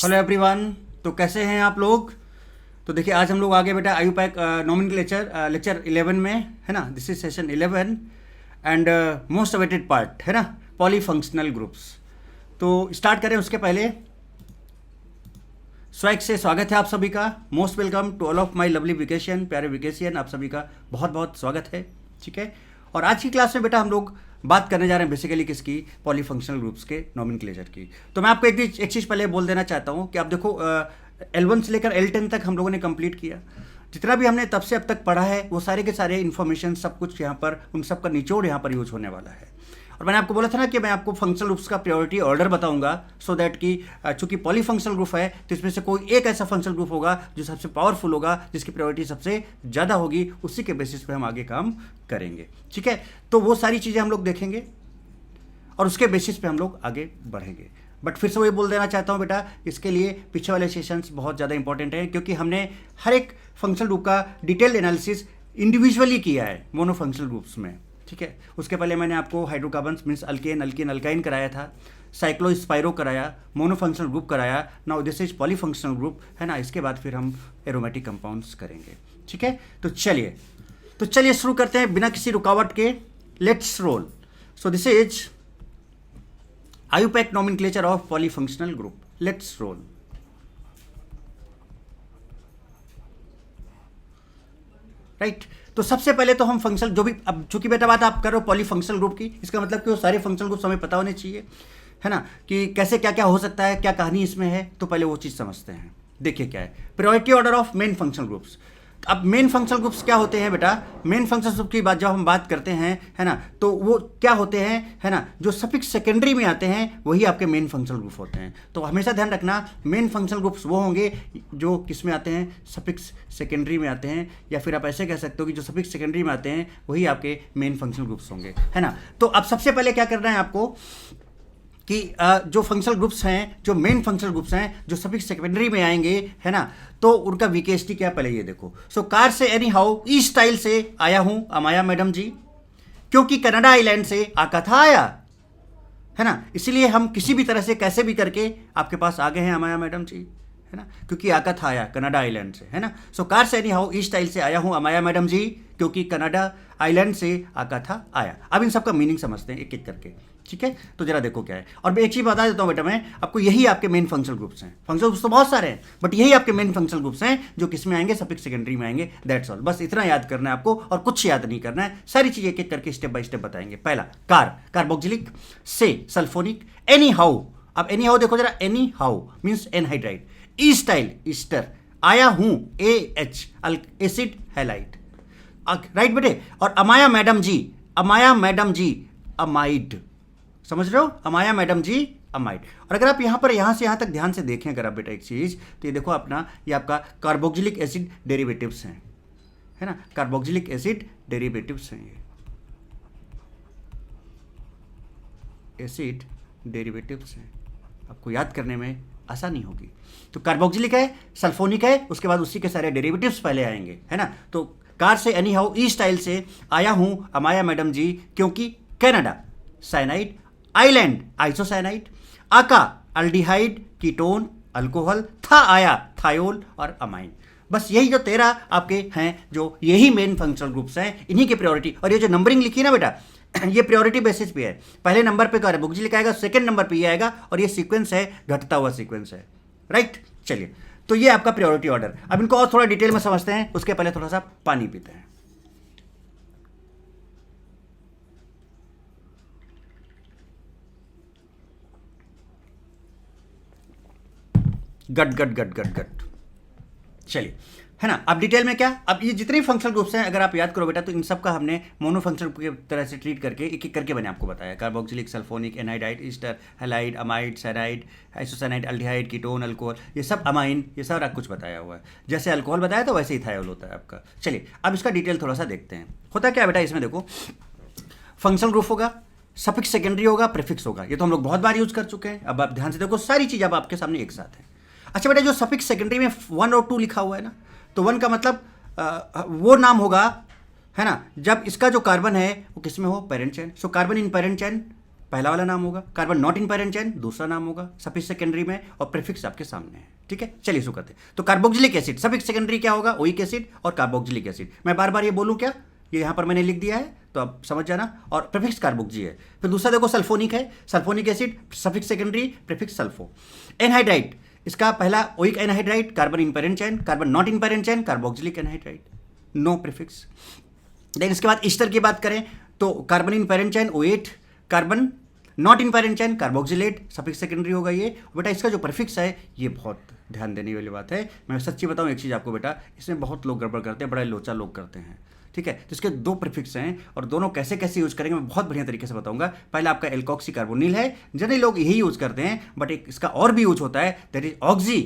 Hello everyone. तो कैसे हैं आप लोग? तो देखिए आज हम लोग आगे बेटा आयुपैक नॉमेनक्लेचर लेक्चर 11 में है ना। This is session 11 and most awaited part है ना, पॉलीफंक्शनल ग्रुप्स। तो स्टार्ट करें उसके पहले स्वैग से स्वागत है आप सभी का। Most welcome to all of my lovely vacation. प्यारे वेकेशन आप सभी का बहुत बहुत स्वागत है, ठीक है। और आज की क्लास में बेटा हम लोग बात करने जा रहे हैं बेसिकली किसकी, पॉलीफंक्शनल ग्रुप्स के नॉमेनक्लेचर की। तो मैं आपको एक चीज़ पहले बोल देना चाहता हूँ कि आप देखो L1 से लेकर L10 तक हम लोगों ने कंप्लीट किया। जितना भी हमने तब से अब तक पढ़ा है वो सारे के सारे इन्फॉर्मेशन सब कुछ यहाँ पर, उन सब का निचोड़ यहाँ पर यूज होने वाला है। और मैंने आपको बोला था ना कि मैं आपको फंक्शनल ग्रुप्स का प्रायोरिटी ऑर्डर बताऊंगा, सो दैट कि चूंकि पॉलीफंक्शनल ग्रुप है तो इसमें से कोई एक ऐसा फंक्शनल ग्रुप होगा जो सबसे पावरफुल होगा, जिसकी प्रायोरिटी सबसे ज़्यादा होगी, उसी के बेसिस पे हम आगे काम करेंगे, ठीक है। तो वो सारी चीज़ें हम लोग देखेंगे और उसके बेसिस पे हम लोग आगे बढ़ेंगे। बट फिर से वही बोल देना चाहता हूँ बेटा, इसके लिए पीछे वाले सेशंस बहुत ज़्यादा इंपॉर्टेंट हैं, क्योंकि हमने हर एक फंक्शनल ग्रुप का डिटेल्ड एनालिसिस इंडिविजुअली किया है मोनो फंक्शनल ग्रुप्स में, ठीक है। उसके पहले मैंने आपको hydrocarbons means alkane alkene alkyne कराया था, साइक्लोस्पाइरो कराया, मोनो फंक्शनल ग्रुप कराया। Now this is polyfunctional group है ना। इसके बाद फिर हम एरोमेटिक कंपाउंड्स करेंगे, ठीक है। तो चलिए शुरू करते हैं बिना किसी रुकावट के। Let's roll. So this is IUPAC nomenclature of polyfunctional group. Let's roll. Right तो सबसे पहले तो हम फंक्शनल जो भी, अब चूंकि बेटा बात आप कर रहे हो पॉलीफंक्शनल ग्रुप की, इसका मतलब कि वो सारे फंक्शनल ग्रुप्स हमें पता होने चाहिए, है ना, कि कैसे क्या क्या हो सकता है, क्या कहानी इसमें है। तो पहले वो चीज़ समझते हैं। देखिए क्या है priority order of main functional groups. अब मेन फंक्शनल ग्रुप्स क्या होते हैं बेटा? मेन फंक्शनल ग्रुप की बात जब हम बात करते हैं है ना, तो वो क्या होते हैं है ना, जो सफिक्स सेकेंडरी में आते हैं वही आपके मेन फंक्शनल ग्रुप होते हैं। तो हमेशा ध्यान रखना, मेन फंक्शनल ग्रुप्स वो होंगे जो किस में आते हैं, सफिक्स सेकेंडरी में आते हैं, या फिर आप ऐसे कह सकते हो कि जो सफिक्स सेकेंडरी में आते हैं वही आपके मेन फंक्शनल ग्रुप्स होंगे, है ना। तो अब सबसे पहले क्या करना है आपको कि जो फंक्शनल ग्रुप्स हैं, जो मेन फंक्शनल ग्रुप्स हैं, जो सफिक्स सेकेंडरी में आएंगे, है ना, तो उनका वीकेएसटी क्या पहले ये देखो। सो कार से एनी हाउ ई स्टाइल से आया हूं अमाया मैडम जी, क्योंकि कनाडा आइलैंड से आका था आया, है ना। इसलिए हम किसी भी तरह से कैसे भी करके आपके पास आ गए हैं अमाया मैडम जी, है ना, क्योंकि आका था आया कनाडा आइलैंड से, है ना। सो कार से एनी हाउ ई स्टाइल से आया हूं अमाया मैडम जी, क्योंकि कनाडा आइलैंड से आका था आया। अब इन सबका मीनिंग समझते हैं एक एक करके, ठीक है। तो जरा देखो क्या है। और मैं एक चीज बता देता हूं बेटा, मैं आपको, यही आपके मेन फंक्शनल ग्रुप्स हैं। फंक्शनल ग्रुप्स तो बहुत सारे हैं, बट यही आपके मेन फंक्शनल ग्रुप्स हैं जो किस में आएंगे, सफिक्स सेकेंडरी में आएंगे। दैट्स ऑल, बस इतना याद करना है आपको और कुछ याद नहीं करना है। सारी चीजें एक एक करके स्टेप बाय स्टेप बताएंगे। पहला कार्बोक्सिलिक, से सल्फोनिक, एनी हाउ। अब एनी हाउ देखो जरा, any how means anhydride, E style Easter, आया हूं AH एसिड हैलाइड, राइट बेटे। और अमाया मैडम जी अमाइड, समझ रहे हो, अमाया मैडम जी अमाइड। और अगर आप यहां से यहां तक ध्यान से देखें अगर आप बेटा एक चीज, तो ये देखो अपना, ये आपका कार्बोक्सिलिक एसिड डेरिवेटिव्स हैं, है ना, कार्बोक्सिलिक एसिड डेरिवेटिव्स हैं, ये एसिड डेरिवेटिव्स हैं, आपको याद करने में आसानी होगी। तो कार्बोक्सिलिक है, सल्फोनिक है, उसके बाद उसी के सारे डेरिवेटिव्स पहले आएंगे, है ना। तो कार से एनी हाउ ई स्टाइल से आया हूं अमाया मैडम जी, क्योंकि कनाडा साइनाइड, आइलैंड आइसोसाइनाइड, आका अल्डिहाइड कीटोन अल्कोहल, था आया थायोल और अमाइन। बस यही जो 13 आपके हैं, जो यही मेन फंक्शनल ग्रुप्स हैं, इन्हीं की प्रायोरिटी। और ये जो नंबरिंग लिखी है ना बेटा, ये प्रायोरिटी बेसिस पे है। पहले नंबर पे कार्बोक्सिलिक आएगा, सेकंड नंबर पे ये आएगा, और ये सीक्वेंस है, घटता हुआ सीक्वेंस है, राइट। चलिए, तो ये आपका प्रायोरिटी ऑर्डर। अब इनको और थोड़ा डिटेल में समझते हैं, उसके पहले थोड़ा सा पानी पीते हैं। गट गट गट गट गट। चलिए, है ना। अब डिटेल में क्या, अब ये जितने फंक्शनल ग्रुप्स हैं अगर आप याद करो बेटा, तो इन सब का हमने मोनो फंक्शनल की तरह से ट्रीट करके एक एक करके मैंने आपको बताया। Carboxylic, sulphonic, anhydride, Easter, halide, amide, cyanide, isocyanide, aldehyde, ketone, alcohol, ये सब अमाइन, ये सारा कुछ बताया हुआ है। जैसे अल्कोहल बताया तो वैसे ही थायोल होता है आपका। चलिए, अब इसका डिटेल थोड़ा सा देखते हैं। होता क्या बेटा इसमें, देखो, फंक्शनल ग्रुप होगा, सफिक्स सेकेंडरी होगा, प्रीफिक्स होगा। ये तो हम लोग बहुत बार यूज कर चुके हैं। अब आप ध्यान से देखो, सारी चीज़ अब आपके सामने एक साथ है। अच्छा बेटा, जो सफिक्स सेकेंडरी में 1 और 2 लिखा हुआ है ना, तो 1 का मतलब वो नाम होगा, है ना, जब इसका जो कार्बन है वो किस में हो, parent chain. So carbon in parent chain पहला वाला नाम होगा, carbon not in parent chain दूसरा नाम होगा सफिक्स सेकेंडरी में, और प्रीफिक्स आपके सामने है। ठीक है, चलिए शुरू करते हैं। तो कार्बोक्सिलिक एसिड सफिक्स सेकेंडरी क्या होगा, ओइक एसिड और कार्बोक्सिलिक एसिड। मैं बार बार ये बोलूँ क्या, ये यहाँ पर मैंने लिख दिया है तो आप समझ जाना, और प्रीफिक्स कार्बोक्सी है। फिर दूसरा देखो सल्फोनिक है, sulphonic acid suffix secondary prefix sulpho. Anhydride इसका पहला oic anhydride, carbon in parent chain, carbon not in parent chain, carboxylic anhydride, no prefix. Then इसके बाद ईस्टर की बात करें तो carbon in parent chain O8, carbon not in parent chain carboxylate, suffix secondary होगा ये। बेटा इसका जो प्रीफिक्स है ये बहुत ध्यान देने वाली बात है। मैं सच्ची बताऊं एक चीज़ आपको बेटा, इसमें बहुत लोग गड़बड़ करते हैं, बड़ा लोचा लोग करते हैं। ठीक है, तो इसके दो प्रीफिक्स हैं और दोनों कैसे कैसे यूज करेंगे मैं बहुत बढ़िया तरीके से बताऊंगा। पहला आपका एल्कोक्सी कार्बोनिल है, जनरली लोग यही यूज करते हैं, बट एक इसका और भी यूज होता है, दैट इज ऑक्सी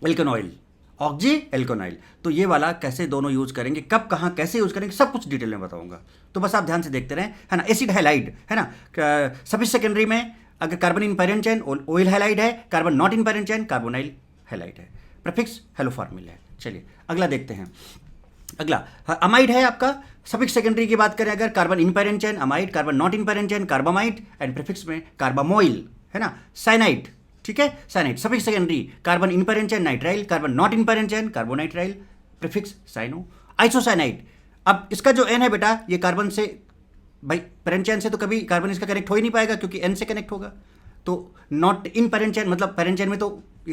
एल्केनॉइल, ऑक्सी एल्केनॉइल। तो ये वाला कैसे दोनों यूज करेंगे, कब कहाँ कैसे यूज करेंगे, सब कुछ डिटेल में बताऊंगा। तो बस आप ध्यान से देखते रहें, है ना। एसिड हैलाइड है ना, सफिक्स सेकेंडरी में अगर carbon in parent chain oil halide है, carbon not in parent chain carbonyl halide है, प्रीफिक्स हेलोफॉर्मिल है। चलिए अगला देखते हैं। अगला अमाइड है आपका, सफिक्स सेकेंडरी की बात करें अगर, carbon in parent chain amide, carbon not in parent chain carbamide, and prefix में कार्बामोइल है ना। साइनाइड, ठीक है, cyanide suffix secondary carbon in parent chain nitrile, carbon not in parent chain carbonitrile, prefix cyano. Isocyanide, अब इसका जो N है बेटा ये कार्बन से, भाई पैरेंट चेन से तो कभी कार्बन इसका कनेक्ट हो ही नहीं पाएगा क्योंकि एन से कनेक्ट होगा, तो नॉट इन पैरेंट चेन मतलब पैरेंट चेन में तो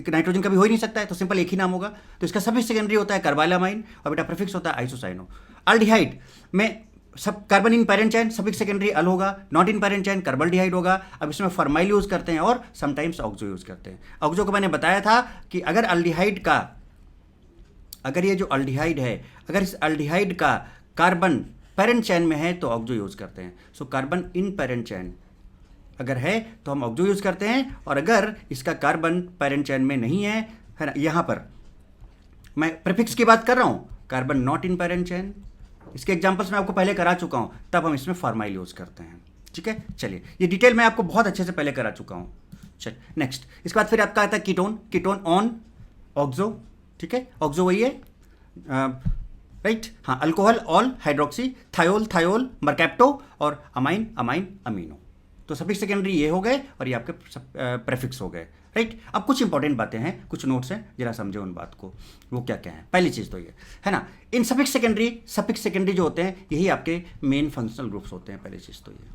नाइट्रोजन कभी हो ही नहीं सकता है, तो सिंपल एक ही नाम होगा। तो इसका सफिक्स सेकेंडरी होता है कार्बाइलामाइन और बेटा प्रीफिक्स होता है आइसोसाइनो। अल्डिहाइड में सब carbon in parent chain suffix secondary al होगा, not in parent chain carbaldehyde होगा। अब इसमें फॉर्माइल यूज करते हैं और समटाइम्स ऑक्सो यूज करते हैं। ऑक्सो को मैंने बताया था कि अगर अल्डिहाइड का, अगर ये जो अल्डिहाइड है, अगर इस अल्डिहाइड का कार्बन पैरेंट चेन में है तो ऑक्सो यूज करते हैं। So carbon in parent chain अगर है तो हम ऑक्सो यूज करते हैं, और अगर इसका कार्बन पैरेंट चेन में नहीं है ना, यहां पर मैं प्रीफिक्स की बात कर रहा हूं, carbon not in parent chain, इसके एग्जांपल्स मैं आपको पहले करा चुका हूं, तब हम इसमें फॉर्माइल यूज करते हैं। ठीक है, चलिए ये डिटेल मैं आपको बहुत अच्छे से पहले करा चुका हूं। चल नेक्स्ट, इसके बाद फिर आपका आता है कीटोन, कीटोन ऑन ऑक्सो, ठीक है, ऑक्सो वही है राइट, हाँ, alcohol all, hydroxy, thiol thiol, mercapto, और अमाइन अमाइन अमीनो। तो सफिक्स सेकेंडरी ये हो गए और ये आपके प्रीफिक्स हो गए राइट। अब कुछ इंपॉर्टेंट बातें हैं, कुछ नोट्स हैं, जरा समझो उन बात को, वो क्या क्या है। पहली चीज़ तो ये है ना, इन सफिक्स सेकेंडरी जो होते हैं यही आपके मेन फंक्शनल ग्रुप्स होते हैं। पहली चीज़ तो ये,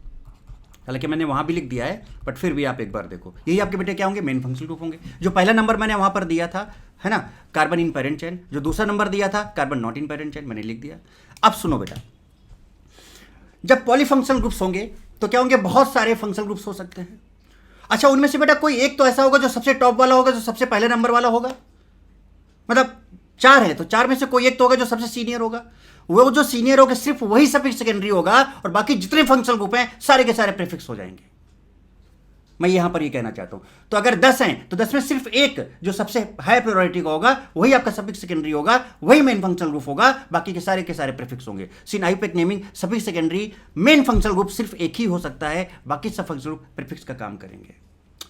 हालांकि मैंने वहाँ भी लिख दिया है बट फिर भी आप एक बार देखो, यही आपके बेटे क्या होंगे, मेन फंक्शनल ग्रुप होंगे। जो पहला नंबर मैंने वहाँ पर दिया था है ना, कार्बन इन पैरेंट चेन, जो दूसरा नंबर दिया था carbon not in parent chain, मैंने लिख दिया। अब सुनो बेटा, जब पॉलीफंक्शनल ग्रुप्स होंगे तो क्या होंगे, बहुत सारे फंक्शनल ग्रुप्स हो सकते हैं। अच्छा, उनमें से बेटा कोई एक तो ऐसा होगा जो सबसे टॉप वाला होगा, जो सबसे पहले नंबर वाला होगा, मतलब चार है तो चार में से कोई एक तो होगा जो सबसे सीनियर होगा। वो जो सीनियर होगा सिर्फ वही सफिक्स सेकेंडरी होगा और बाकी जितने फंक्शनल ग्रुप हैं सारे के सारे प्रीफिक्स हो जाएंगे। मैं यहां पर ये कहना चाहता हूं। तो अगर 10 हैं तो 10 में सिर्फ एक जो सबसे हाई प्रायोरिटी का होगा वही आपका सफिक्स सेकेंडरी होगा, वही मेन फंक्शनल ग्रुप होगा, बाकी के सारे प्रीफिक्स होंगे। Since IUPAC naming suffix secondary main functional group सिर्फ एक ही हो सकता है, बाकी सब फंक्शनल ग्रुप प्रीफिक्स का काम करेंगे।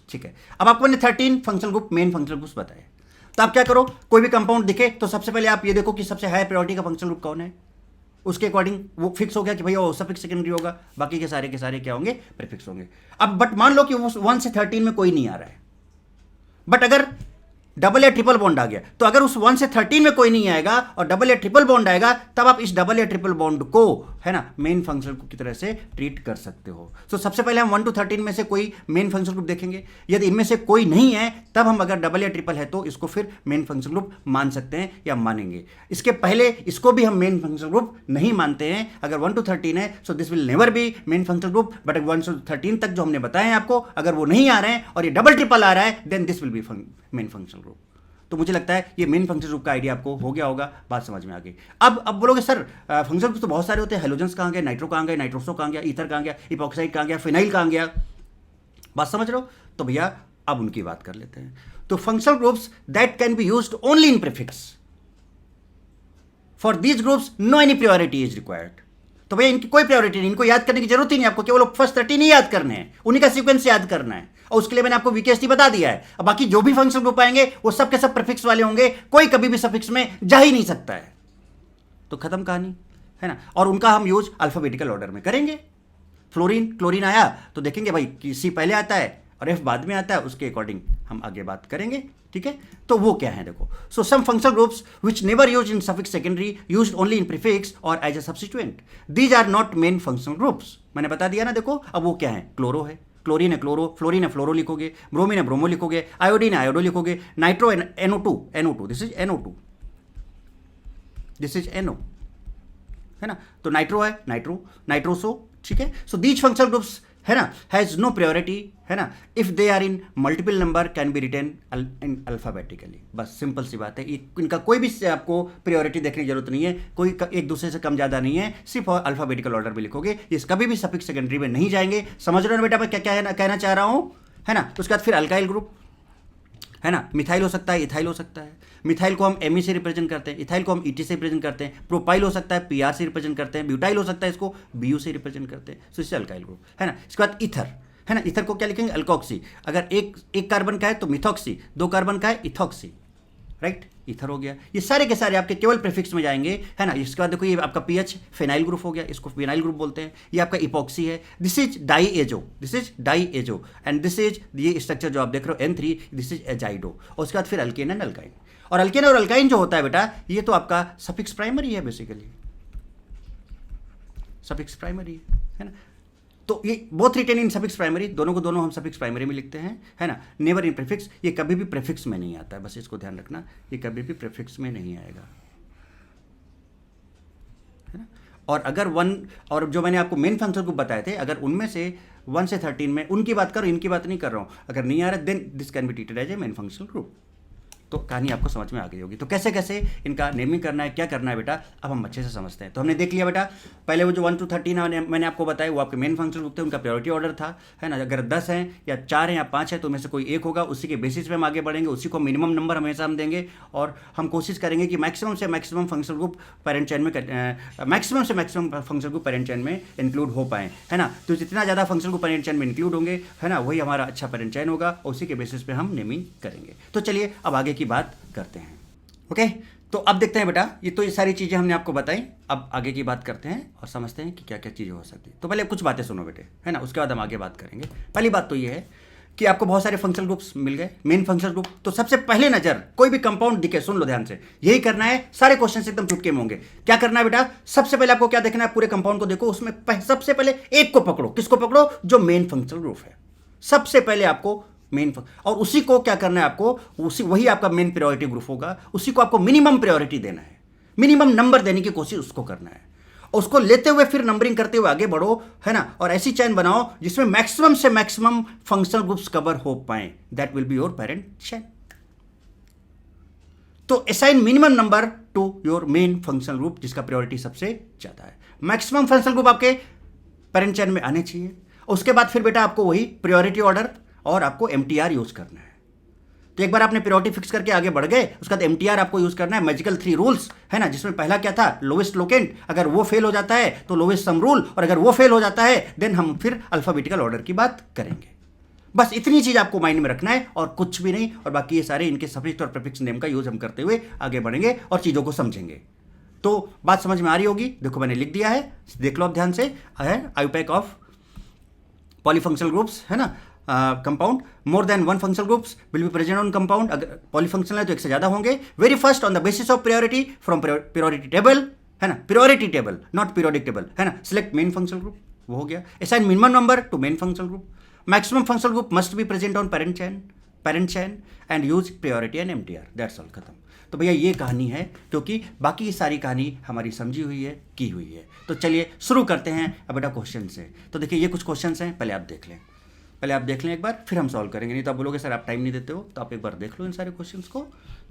ठीक है, अब आपको मैंने 13 functional group main functional groups बताए। तो आप क्या करो, कोई भी कंपाउंड दिखे तो सबसे पहले आप ये देखो कि सबसे हाई प्रायोरिटी का फंक्शनल ग्रुप कौन है, उसके अकॉर्डिंग वो फिक्स हो गया कि भैया वो सफिक्स सेकेंडरी होगा, बाकी के सारे क्या होंगे, प्रीफिक्स होंगे। अब बट मान लो कि वो 1 से 13 में कोई नहीं आ रहा है, बट अगर डबल या ट्रिपल बॉन्ड आ गया, तो अगर उस 1 से 13 में कोई नहीं आएगा और डबल या ट्रिपल बॉन्ड आएगा, तब आप इस डबल या ट्रिपल बॉन्ड को है ना मेन फंक्शनल ग्रुप की तरह से ट्रीट कर सकते हो। तो सबसे पहले हम 1 to 13 में से कोई मेन फंक्शनल ग्रुप देखेंगे, यदि इनमें से कोई नहीं है तब हम अगर डबल या ट्रिपल है तो इसको फिर मेन फंक्शनल ग्रुप मान सकते हैं या मानेंगे। इसके पहले इसको भी हम मेन फंक्शनल ग्रुप नहीं मानते हैं। अगर 1 to 13 है so this will never be main functional group, but 1 to 13 तक जो हमने बताए हैं आपको, अगर वो नहीं आ रहे हैं और ये डबल ट्रिपल आ रहा है, then this will be main functional group. तो मुझे लगता है ये मेन फंक्शनल ग्रुप का आइडिया आपको हो गया होगा, बात समझ में आ गई। अब बोलोगे सर फंक्शनल ग्रुप तो बहुत सारे होते हैं, हेलोजेंस कहाँ गए, नाइट्रो कहाँ गए, नाइट्रोसो कहाँ गया, ईथर कहाँ गया, इपॉक्साइड कहाँ गया, फिनाइल कहाँ गया, बात समझ रहे हो? तो भैया अब उनकी बात कर लेते हैं। तो functional groups that can be used only in prefix, for these groups no any priority is required. तो भैया इनकी कोई प्रायोरिटी नहीं, इनको याद करने की जरूरत ही नहीं, आपको केवल फर्स्ट 13 ही याद करने हैं, उन्हीं का सीक्वेंस याद करना है, और उसके लिए मैंने आपको वीकेएसटी बता दिया है। अब बाकी जो भी फंक्शनल ग्रुप आएंगे वो सब के सब प्रीफिक्स वाले होंगे, कोई कभी भी सफिक्स में जा ही नहीं सकता है। तो खत्म कहानी है ना, और उनका हम यूज अल्फाबेटिकल ऑर्डर में करेंगे। फ्लोरीन क्लोरीन आया तो देखेंगे भाई कि सी पहले आता है और एफ बाद में आता है, उसके अकॉर्डिंग हम आगे बात करेंगे। ठीक है, तो वो क्या है देखो, so some functional groups which never use in suffix secondary used only in prefix और as a substituent, these are not main functional groups. मैंने बता दिया ना, देखो अब वो क्या है, क्लोरो है, क्लोरीन है क्लोरो, फ्लोरीन है फ्लोरो लिखोगे, ब्रोमीन है ब्रोमो लिखोगे, आयोडीन है आयोडो लिखोगे, nitro NO2 this is NO2, this is NO, है ना, तो नाइट्रो है नाइट्रोसो। ठीक है, सो दीज फंक्शनल ग्रुप्स है ना हैज नो प्रायोरिटी, है ना, if they are in multiple number can be written in alphabetically. बस सिंपल सी बात है, इनका कोई भी आपको प्रायोरिटी देखने की जरूरत नहीं है, कोई एक दूसरे से कम ज़्यादा नहीं है, सिर्फ अल्फाबेटिकल ऑर्डर में लिखोगे, ये कभी भी सफिक्स सेकेंडरी में नहीं जाएंगे। समझ रहे हो ना बेटा मैं क्या क्या कहना चाह रहा हूँ, है ना। उसके बाद फिर अल्काइल ग्रुप, है ना, मिथाइल हो सकता है, इथाइल हो सकता है। मिथाइल को हम Me से रिप्रेजेंट करते हैं, इथाइल को हम Et से रिप्रेजेंट करते हैं, प्रोपाइल हो सकता है Pr से रिप्रेजेंट करते हैं, ब्यूटाइल हो सकता है इसको Bu से रिप्रेजेंट करते हैं, सो इससे अल्काइल ग्रुप, है ना। इसके बाद ईथर, है ना, ईथर को क्या लिखेंगे, अल्कोक्सी, अगर एक कार्बन का है तो मिथॉक्सी, 2 कार्बन का है इथॉक्सी, राइट, ईथर हो गया। ये सारे के सारे आपके केवल प्रीफिक्स में जाएंगे, है ना। इसके बाद देखो ये आपका पीएच फेनाइल ग्रुप हो गया, इसको फेनाइल ग्रुप बोलते हैं। ये आपका इपॉक्सी है, this is diazo, this is diazo, and this is ये स्ट्रक्चर जो आप देख रहे हो N3, दिस इज एजाइडो। और उसके बाद फिर अल्केन एंड अल्काइन, और अल्केन और अल्काइन जो होता है बेटा ये तो आपका सफिक्स प्राइमरी है, बेसिकली सफिक्स प्राइमरी है ना। तो ये बोथ रिटेन इन सफिक्स प्राइमरी, दोनों को दोनों हम सफिक्स प्राइमरी में लिखते हैं, है ना। नेवर इन प्रीफिक्स, ये कभी भी प्रीफिक्स में नहीं आता है, बस इसको ध्यान रखना, ये कभी भी प्रीफिक्स में नहीं आएगा, है ना। और अगर 1 और जो मैंने आपको मेन फंक्शन ग्रुप बताए थे, अगर उनमें से 1 से 13 में उनकी बात करो, इनकी बात नहीं कर रहा हूँ, अगर नहीं आ रहा then this can be treated as a main functional group. तो कहानी आपको समझ में आ गई होगी। तो कैसे कैसे इनका नेमिंग करना है, क्या करना है बेटा, अब हम अच्छे से समझते हैं। तो हमने देख लिया बेटा, पहले वो जो 1 to 13 मैंने आपको बताया वो आपके मेन फंक्शन ग्रुप थे, उनका प्रायोरिटी ऑर्डर था, है ना। अगर 10 हैं या 4 हैं या 5 हैं तो उनमें से कोई एक होगा, उसी के बेसिस पे हम आगे बढ़ेंगे, उसी को मिनिमम नंबर हमेशा हम देंगे, और हम कोशिश करेंगे कि मैक्सिमम से maximum function group parent chain में मैक्सिमम से maximum function group parent chain में इंक्लूड हो पाएँ, है ना। तो जितना ज़्यादा फंक्शन ग्रुप पेरेंट चेन में इंक्लूड होंगे, है ना, वही हमारा अच्छा पेरेंट चेन होगा, और उसी के बेसिस पे हम नेमिंग करेंगे। तो चलिए अब आगे की बात करते हैं। ओके, तो अब देखते हैं बेटा, ये सारी चीज़ें हमने आपको बताई, अब आगे की बात करते हैं और समझते हैं कि क्या क्या चीज़ें हो सकती है। तो पहले कुछ बातें सुनो बेटे, है ना, उसके बाद हम आगे बात करेंगे। पहली बात तो ये है कि आपको बहुत सारे फंक्शनल ग्रुप्स मिल गए, मेन फंक्शनल ग्रुप। तो सबसे पहले नज़र कोई भी कंपाउंड दिखे, सुन लो ध्यान से, यही करना है, सारे क्वेश्चन एकदम चुटके में होंगे। क्या करना है बेटा, सबसे पहले आपको क्या देखना है, पूरे कंपाउंड को देखो, उसमें सबसे पहले एक को पकड़ो, किसको पकड़ो, जो मेन फंक्शनल ग्रुप है, सबसे पहले आपको मेन, और उसी को क्या करना है आपको, वही आपका मेन प्रायोरिटी ग्रुप होगा, उसी को आपको मिनिमम प्रायोरिटी देना है, मिनिमम नंबर देने की कोशिश उसको करना है, और उसको लेते हुए फिर नंबरिंग करते हुए आगे बढ़ो, है ना। और ऐसी चेन बनाओ जिसमें मैक्सिमम से मैक्सिमम फंक्शनल ग्रुप्स कवर हो पाए, that will be your parent chain. तो assign minimum number to your main functional group जिसका प्रायोरिटी सबसे ज्यादा है। मैक्सिमम फंक्शनल ग्रुप आपके पेरेंट चेन में आने चाहिए। उसके बाद फिर बेटा आपको वही प्रायोरिटी ऑर्डर और आपको MTR यूज करना है। तो एक बार आपने प्रायोरिटी फिक्स करके आगे बढ़ गए, उसके बाद MTR आपको यूज करना है, मैजिकल 3 रूल्स, है ना, जिसमें पहला क्या था, लोवेस्ट लोकेंट, अगर वो फेल हो जाता है तो लोवेस्ट सम रूल, और अगर वो फेल हो जाता है देन हम फिर अल्फाबेटिकल ऑर्डर की बात करेंगे। बस इतनी चीज आपको माइंड में रखना है और कुछ भी नहीं, और बाकी ये सारे इनके सफिक्स और प्रीफिक्स नेम का यूज हम करते हुए आगे बढ़ेंगे और चीजों को समझेंगे। तो बात समझ में आ रही होगी, देखो मैंने लिख दिया है, देख लो आप ध्यान से, है आईयूपैक ऑफ पॉलीफंक्शनल ग्रुप्स, है ना, compound more than 1 functional groups will be present on compound. अगर पॉलीफंक्शनल है तो एक से ज्यादा होंगे। Very first on the basis of priority from priority table, है ना, priority table not periodic table, है ना। सिलेक्ट मेन फंक्शनल ग्रुप, वो हो गया। Assign minimum number to main functional group. Maximum functional group must be present on parent chain and use priority and MTR, that's all, खत्म। तो भैया ये कहानी है, क्योंकि बाकी की सारी कहानी हमारी समझी हुई है, की हुई है। तो चलिए शुरू करते हैं अब बेटा क्वेश्चन से। तो देखिए ये कुछ क्वेश्चन हैं, पहले आप देख लें एक बार, फिर हम सॉल्व करेंगे। नहीं तो आप बोलोगे सर आप टाइम नहीं देते हो, तो आप एक बार देख लो इन सारे क्वेश्चंस को,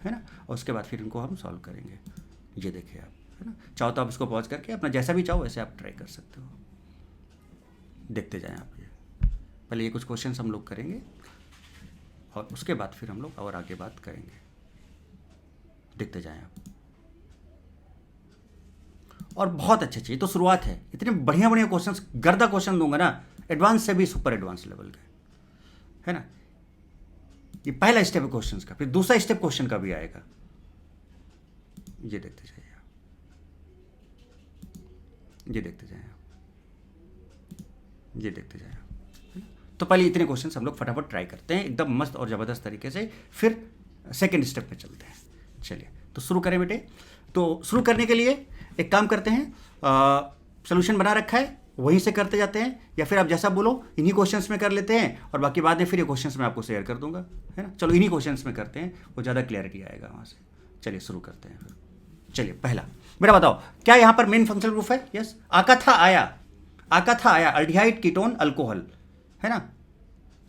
है ना, और उसके बाद फिर इनको हम सॉल्व करेंगे। ये देखिए आप, है ना, चाहो तो आप इसको पॉज करके अपना जैसा भी चाहो वैसे आप ट्राई कर सकते हो, देखते जाएं आप। ये पहले ये कुछ क्वेश्चन हम लोग करेंगे और उसके बाद फिर हम लोग और आगे बात करेंगे, देखते जाएं आप। और बहुत अच्छी चीज़, तो शुरुआत है, इतने बढ़िया बढ़िया क्वेश्चंस, गर्दा क्वेश्चन दूंगा ना, एडवांस से भी सुपर एडवांस लेवल के, है ना। ये पहला स्टेप है क्वेश्चंस का, फिर दूसरा स्टेप क्वेश्चन का भी आएगा, ये देखते जाइए आप, ये देखते जाइए आप, ये देखते जाए। तो पहले इतने क्वेश्चन हम लोग फटाफट ट्राई करते हैं एकदम मस्त और ज़बरदस्त तरीके से, फिर सेकेंड स्टेप पे चलते हैं। चलिए तो शुरू करें बेटे। तो शुरू करने के लिए एक काम करते हैं, सोल्यूशन बना रखा है वहीं से करते जाते हैं, या फिर आप जैसा बोलो इन्हीं क्वेश्चंस में कर लेते हैं और बाकी बाद में फिर ये क्वेश्चंस मैं आपको शेयर कर दूंगा, है ना। चलो इन्हीं क्वेश्चंस में करते हैं, वो ज़्यादा क्लैरिटी आएगा वहाँ से। चलिए शुरू करते हैं फिर। चलिए पहला बेटा बताओ, क्या यहाँ पर मेन फंक्शनल ग्रुप है? यस, आका था आया अल्डिहाइड कीटोन अल्कोहल, है ना।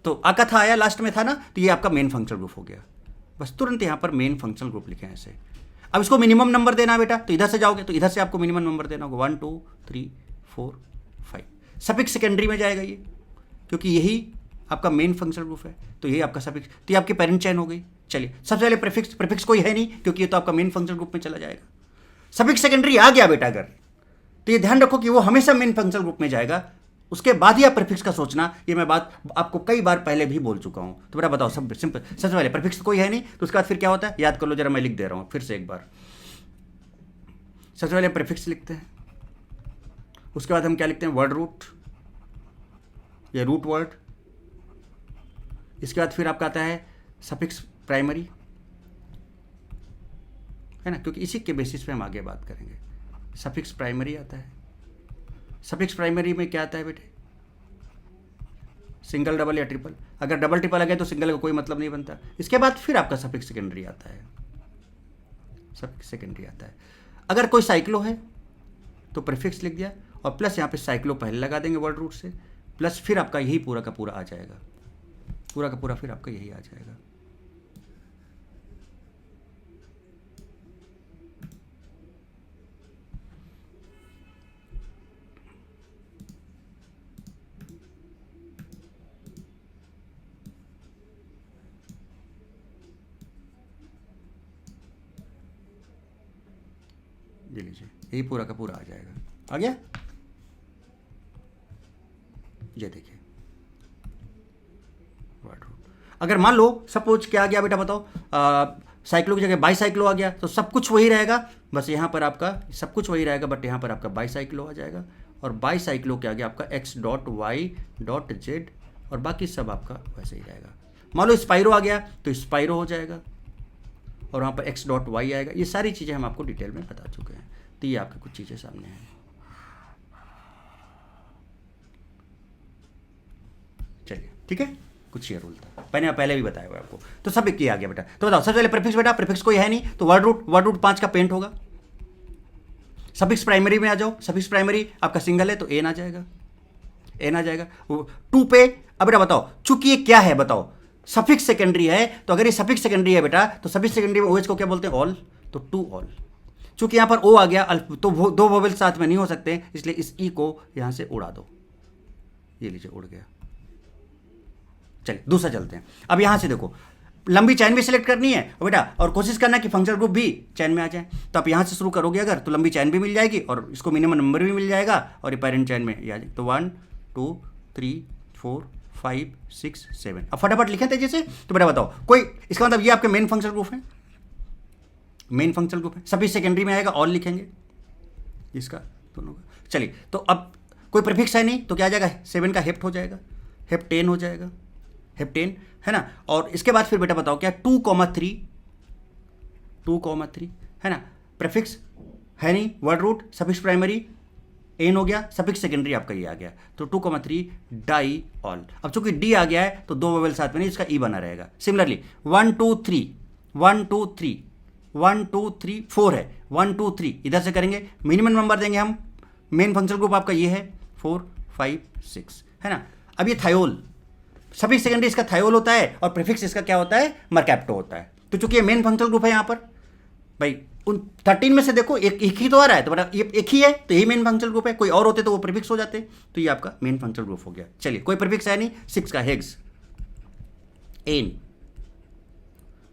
तो आका था आया लास्ट में था ना, तो ये आपका मेन फंक्शनल ग्रुप हो गया। बस तुरंत यहाँ पर मेन फंक्शनल ग्रुप लिखे हैं ऐसे। अब इसको मिनिमम नंबर देना है बेटा, तो इधर से जाओगे तो इधर से आपको मिनिमम नंबर देना होगा 1 2 3 4 5। सफिक्स सेकेंडरी में जाएगा ये, क्योंकि यही आपका मेन फंक्शनल ग्रुप है, तो यही आपका सफिक्स, तो ये आपकी पेरेंट चेन हो गई। चलिए सबसे पहले प्रीफिक्स कोई है नहीं, क्योंकि ये तो आपका मेन फंक्शनल ग्रुप में चला जाएगा। सफिक्स सेकेंडरी आ गया बेटा अगर, तो ये ध्यान रखो कि वो हमेशा मेन फंक्शनल ग्रुप में जाएगा, उसके बाद ही आप प्रीफिक्स का सोचना। ये मैं बात आपको कई बार पहले भी बोल चुका हूं। तो बेटा बताओ, सब सिंपल, सबसे पहले प्रीफिक्स कोई है नहीं, तो उसके बाद फिर क्या होता है याद कर लो जरा, मैं लिख दे रहा हूं फिर से एक बार। सबसे पहले प्रीफिक्स लिखते हैं, उसके बाद हम क्या लिखते हैं, वर्ड रूट या रूट वर्ड। इसके बाद फिर आपका आता है सफिक्स प्राइमरी, है ना, क्योंकि इसी के बेसिस पे हम आगे बात करेंगे। सफिक्स प्राइमरी आता है। सफिक्स प्राइमरी में क्या आता है बेटे, सिंगल, डबल या ट्रिपल। अगर डबल ट्रिपल आ गया तो सिंगल का कोई मतलब नहीं बनता। इसके बाद फिर आपका सफिक्स सेकेंडरी आता है, सफिक्स सेकेंडरी आता है। अगर कोई साइक्लो है तो प्रीफिक्स लिख दिया और प्लस यहाँ पे साइक्लो पहले लगा देंगे वर्ड रूट से, प्लस फिर आपका यही पूरा का पूरा आ जाएगा, पूरा का पूरा फिर आपका यही आ जाएगा। ये लीजिए, यही पूरा का पूरा आ जाएगा। आ गया, ये देखिए वर्ड रूट। अगर मान लो सपोज क्या आ गया बेटा बताओ, साइक्लो की जगह बाई साइक्लो आ गया, तो सब कुछ वही रहेगा, बस यहाँ पर आपका सब कुछ वही रहेगा, बट यहाँ पर आपका बाई साइक्लो आ जाएगा। और बाई साइक्लो क्या आ गया आपका x dot Y dot Z, और बाकी सब आपका वैसे ही रहेगा। मान लो स्पाइरो आ गया तो स्पाइरो हो जाएगा, और वहाँ पर x डॉट वाई आएगा। ये सारी चीज़ें हम आपको डिटेल में बता चुके हैं, तो ये आपकी कुछ चीज़ें सामने हैं। चलिए ठीक है, कुछ ये रूल था, पहले भी बताया हुआ है आपको। तो सब एक ही आ गया बेटा। तो बताओ सबसे पहले प्रीफिक्स बेटा, प्रीफिक्स कोई है नहीं, तो वर्ड रूट 5 का पेंट होगा। सफिक्स प्राइमरी में आ जाओ, सफिक्स प्राइमरी आपका सिंगल है तो एन आ जाएगा, एन आ जाएगा। 2 पे अब बेटा बताओ, चूंकि ये क्या है बताओ, सफिक्स सेकेंडरी है, तो अगर ये सफिक्स सेकेंडरी है बेटा, तो सफिक्स सेकेंडरी में ओएच को क्या बोलते हैं, ऑल, तो 2 ऑल। चूंकि यहां पर ओ आ गया तो वो 2 वोवेल साथ में नहीं हो सकते, इसलिए इस ई को यहां से उड़ा दो, ये लीजिए उड़ गया। चलिए दूसरा चलते हैं। अब यहां से देखो, लंबी चैन भी सिलेक्ट करनी है बेटा, और कोशिश करना कि फंक्शनल ग्रुप भी चैन में आ जाए। तो आप यहां से शुरू करोगे अगर, तो लंबी चैन भी मिल जाएगी और इसको मिनिमम नंबर भी मिल जाएगा, और ये पेरेंट चैन में आ जाए। तो 1 2 3 4 5 6 7। अब फटाफट लिखें तेजी से। तो बेटा बताओ कोई, इसका मतलब ये आपके मेन फंक्शनल ग्रुप है, मेन फंक्शनल ग्रुप है। सभी सेकेंडरी में आएगा, ऑल लिखेंगे इसका दोनों का। चलिए तो अब कोई प्रीफिक्स है नहीं, तो क्या आ जाएगा, 7 का हेप्ट हो जाएगा, हेप्टेन हो जाएगा, हेप्टेन, है ना। और इसके बाद फिर बेटा बताओ क्या, 2,3 है ना। प्रीफिक्स है नहीं, word root, suffix primary ane हो गया, सफिक्स सेकेंडरी आपका ये आ गया, तो 2,3 डाई ऑल। अब चूंकि डी आ गया है तो 2 वोवेल साथ में नहीं, इसका ई बना रहेगा। सिमिलरली 1 2 3 1 2 3 1 2 3 4 है, 1 2 3 इधर से करेंगे, मिनिमम नंबर देंगे हम। मेन फंक्शनल ग्रुप आपका ये है 4 5 6, है ना। अब ये थायोल, सफिक्स सेकेंडरी इसका थायोल होता है, और प्रीफिक्स इसका क्या होता है, मर्कैप्टो होता है। तो चूंकि ये मेन फंक्शनल ग्रुप है यहाँ पर भाई, उन 13 में से देखो एक ही तो आ रहा है, तो बड़ा ये एक ही है, तो यही मेन फंक्शनल ग्रुप है। कोई और होते तो वो प्रीफिक्स हो जाते, तो ये आपका मेन फंक्शनल ग्रुप हो गया। चलिए कोई प्रीफिक्स है नहीं, 6 का हेग्स, एन,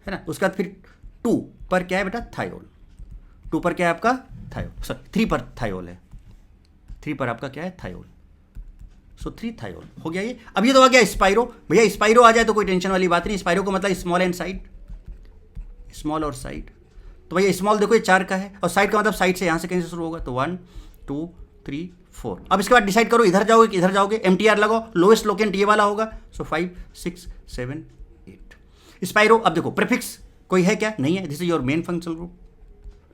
है ना। उसके बाद फिर 2 पर क्या है बेटा, थायोल। 2 पर क्या है आपका, थायोल, सॉरी 3 पर थायोल है, 3 पर आपका क्या है, थायोल। सो 3 थायोल हो गया ये। अब ये तो आ गया स्पाइरो। भैया स्पाइरो आ जाए तो कोई टेंशन वाली बात नहीं, स्पाइरो को मतलब स्मॉल एंड साइड, स्मॉल और साइड। तो भैया स्मॉल देखो ये 4 का है, और साइड का मतलब साइड से यहाँ से कहीं से शुरू होगा, तो 1 2 3 4। अब इसके बाद डिसाइड करो इधर जाओगे कि इधर जाओगे, MTR लगाओ, लोएस्ट लोकेंट ये वाला होगा, सो 5 6 7 8। स्पाइरो, अब देखो प्रीफिक्स कोई है क्या, नहीं है, this is your main functional group,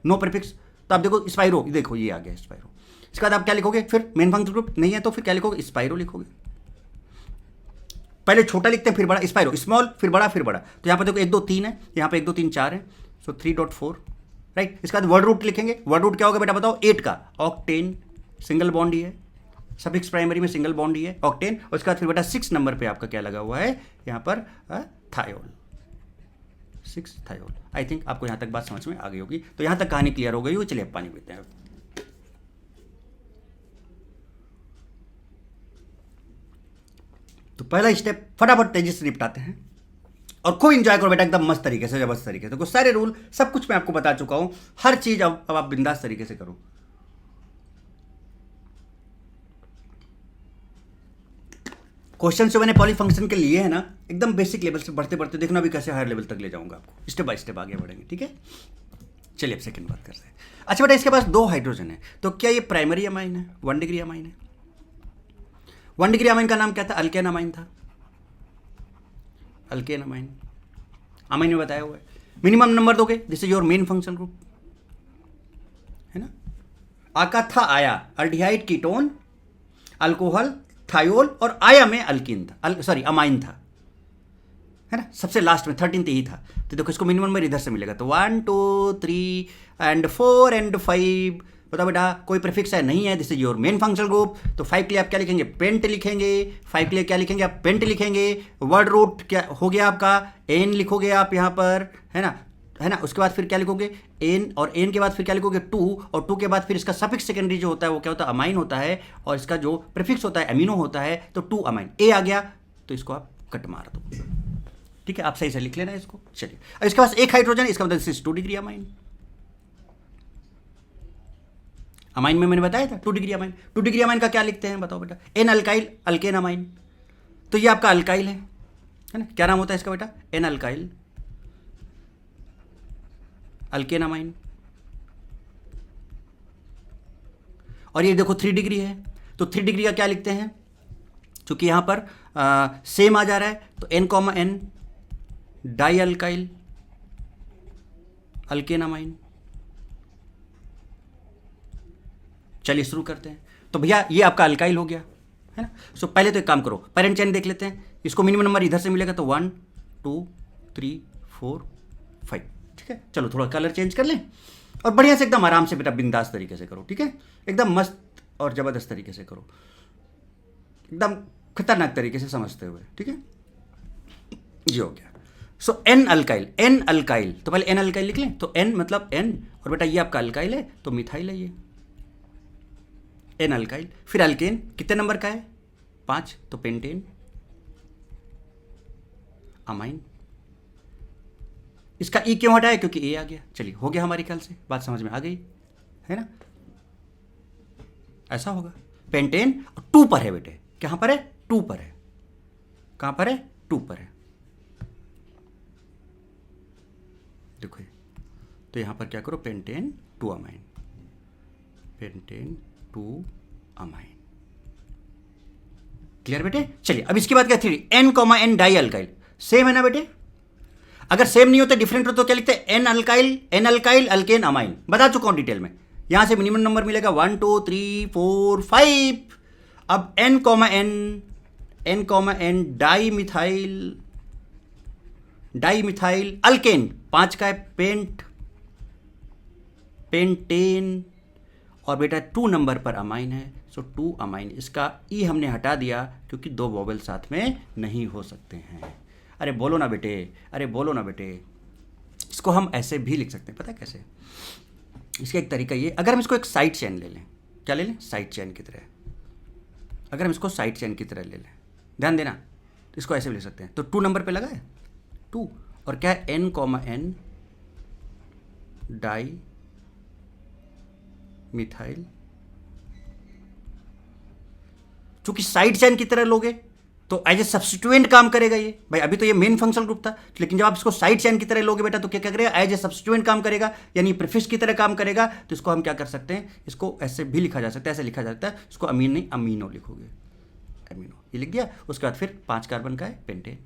no prefix, तो आप देखो स्पाइरो, देखो ये आ गया स्पाइरो। इसके बाद आप क्या लिखोगे, फिर मेन फंक्शनल ग्रुप नहीं है तो फिर क्या लिखोगे, स्पाइरो लिखोगे। पहले छोटा लिखते हैं फिर बड़ा, स्पाइरो, स्मॉल फिर बड़ा फिर बड़ा, तो यहाँ पर देखो 1 2 3 है, यहाँ पे 1 2 3 4 है, सो 3.4, राइट। इसके बाद वर्ड रूट लिखेंगे, वर्ड रूट क्या होगा बेटा बताओ, 8 का ऑक्टेन, सिंगल बॉन्ड ही है, सफिक्स प्राइमरी में सिंगल बॉन्ड ही है ऑक्टेन, और उसके बाद फिर बेटा 6 नंबर पे आपका क्या लगा हुआ है यहाँ पर, थायोल, 6 थायोल। आई थिंक आपको यहाँ तक बात समझ में आ गई होगी, तो यहाँ तक कहानी क्लियर हो गई हो, चलिए पानी पीते हैं। तो पहला स्टेप फटाफट तेजी से निपटाते हैं, और खूब इंजॉय करो बेटा, एकदम मस्त तरीके से, जबरदस्त तरीके से। तो सारे रूल सब कुछ मैं आपको बता चुका हूं, हर चीज अब आप बिंदास तरीके से करो। क्वेश्चन जो मैंने पॉली फंक्शन के लिए है ना, एकदम बेसिक लेवल से बढ़ते बढ़ते देखना अभी कैसे हायर लेवल तक ले जाऊंगा आपको, स्टेप बाय स्टेप आगे बढ़ेंगे, ठीक है। चलिए अब सेकंड बात करते हैं। अच्छा बेटा, इसके पास 2 हाइड्रोजन है, तो क्या ये प्राइमरी अमाइन है, 1 डिग्री अमाइन है। 1 डिग्री अमाइन का नाम क्या था, अल्केन अमाइन था, अल्केन अमाइन, अमाइन में बताया हुआ है। मिनिमम नंबर दोगे, this is your main functional group, है ना। आका था आया, अल्डिहाइड कीटोन, अल्कोहल, थायोल, और आया में अल्कीन था, सॉरी अमाइन था, है ना, सबसे लास्ट में 13th ही था। तो देखो इसको मिनिमम नंबर इधर से मिलेगा, तो 1 2 3 एंड 4 एंड 5। बताओ बेटा कोई प्रीफिक्स है, नहीं है, this is your main functional group. तो 5 के लिए आप क्या लिखेंगे, पेंट लिखेंगे, 5 के लिए क्या लिखेंगे आप, पेंट लिखेंगे। वर्ड रूट क्या हो गया आपका, एन लिखोगे आप यहाँ पर, है ना। उसके बाद फिर क्या लिखोगे, एन, और एन के बाद फिर क्या लिखोगे 2, और 2 के बाद फिर इसका सफिक्स सेकेंडरी जो होता है वो क्या होता है, अमाइन होता है, और इसका जो प्रीफिक्स होता है अमीनो होता है, तो 2 अमाइन, ए आ गया, तो इसको आप कट मार दो, ठीक है। आप सही से लिख लेना इसको। चलिए अब इसके पास 1 हाइड्रोजन, इसका मतलब this is 2 degree amine. Amine में मैंने बताया था 2 डिग्री अमाइन। 2 डिग्री अमाइन का क्या लिखते हैं बताओ बेटा, एन अल्काइल, अल्केन अमाइन। तो ये आपका अल्काइल है ना, क्या नाम होता है इसका बेटा, एन अल्काइल, अल्केन अमाइन। और ये देखो 3 डिग्री है, तो 3 डिग्री का क्या लिखते हैं, चूंकि यहां पर सेम आ जा रहा है, तो N comma N, di alkyl, alkane amine. चलिए शुरू करते हैं। तो भैया ये आपका अल्काइल हो गया, है ना। सो पहले तो एक काम करो, पेरेंट चेन देख लेते हैं, इसको मिनिमम नंबर इधर से मिलेगा, तो 1 2 3 4 5, ठीक है। चलो थोड़ा कलर चेंज कर लें, और बढ़िया से एकदम आराम से बेटा बिंदास तरीके से करो, ठीक है, एकदम मस्त और ज़बरदस्त तरीके से करो, एकदम खतरनाक तरीके से समझते हुए, ठीक है। ये हो गया। सो एन अल्काइल, एन अल्काइल, तो पहले एन अल्काइल लिख लें, तो एन मतलब एन, और बेटा ये आपका अल्काइल है तो मिथाइल है ये, एन अल्काइल। फिर अल्केन कितने नंबर का है, 5, तो पेंटेन, अमाइन। इसका ई क्यों हटाया, क्योंकि ए आ गया। चलिए हो गया, हमारे ख्याल से बात समझ में आ गई, है ना। ऐसा होगा, पेंटेन 2 पर है बेटे, कहां पर है, 2 पर है, कहां पर है, 2 पर है। देखो तो यहां पर क्या करो, pentane 2 amine, pentane 2 amine, clear बेटे। चलिए अब इसके बाद क्या थी, N comma N di alkyl, same है ना बेटे। अगर सेम नहीं होते डिफरेंट हो तो क्या लिखते हैं, एन अल्काइल अल्केन अमाइन, बता चुका हूं डिटेल में। यहां से मिनिमम नंबर मिलेगा 1 2 3 4 5। अब N comma N di methyl alkane, 5 का है, पेंटेन, और बेटा 2 नंबर पर अमाइन है, सो 2 अमाइन। इसका ई हमने हटा दिया क्योंकि 2 वोवेल साथ में नहीं हो सकते हैं। अरे बोलो ना बेटे, अरे बोलो ना बेटे। इसको हम ऐसे भी लिख सकते हैं, पता है कैसे, इसका एक तरीका ये, अगर हम इसको एक साइड चेन ले लें, क्या ले लें, साइड चेन की तरह, अगर हम इसको साइड चेन की तरह ले लें, ध्यान देना, तो इसको ऐसे भी ले सकते हैं। तो 2 नंबर पे लगा है 2, और क्या है, N comma N di methyl. चूंकि साइड चेन की तरह लोगे तो एज ए सब्स्टिट्यूएंट काम करेगा ये भाई। अभी तो ये मेन फंक्शनल ग्रुप था, लेकिन जब आप इसको साइड चेन की तरह लोगे बेटा तो क्या क्या करेगा, एज ए सब्स्टिट्यूएंट काम करेगा, यानी प्रीफिक्स की तरह काम करेगा। तो इसको हम क्या कर सकते हैं, इसको ऐसे भी लिखा जा सकता है, ऐसे लिखा जा सकता है, इसको अमीन नहीं अमीनो लिखोगे, अमीनो ये लिख दिया। उसके बाद फिर 5 कार्बन का है पेंटेन।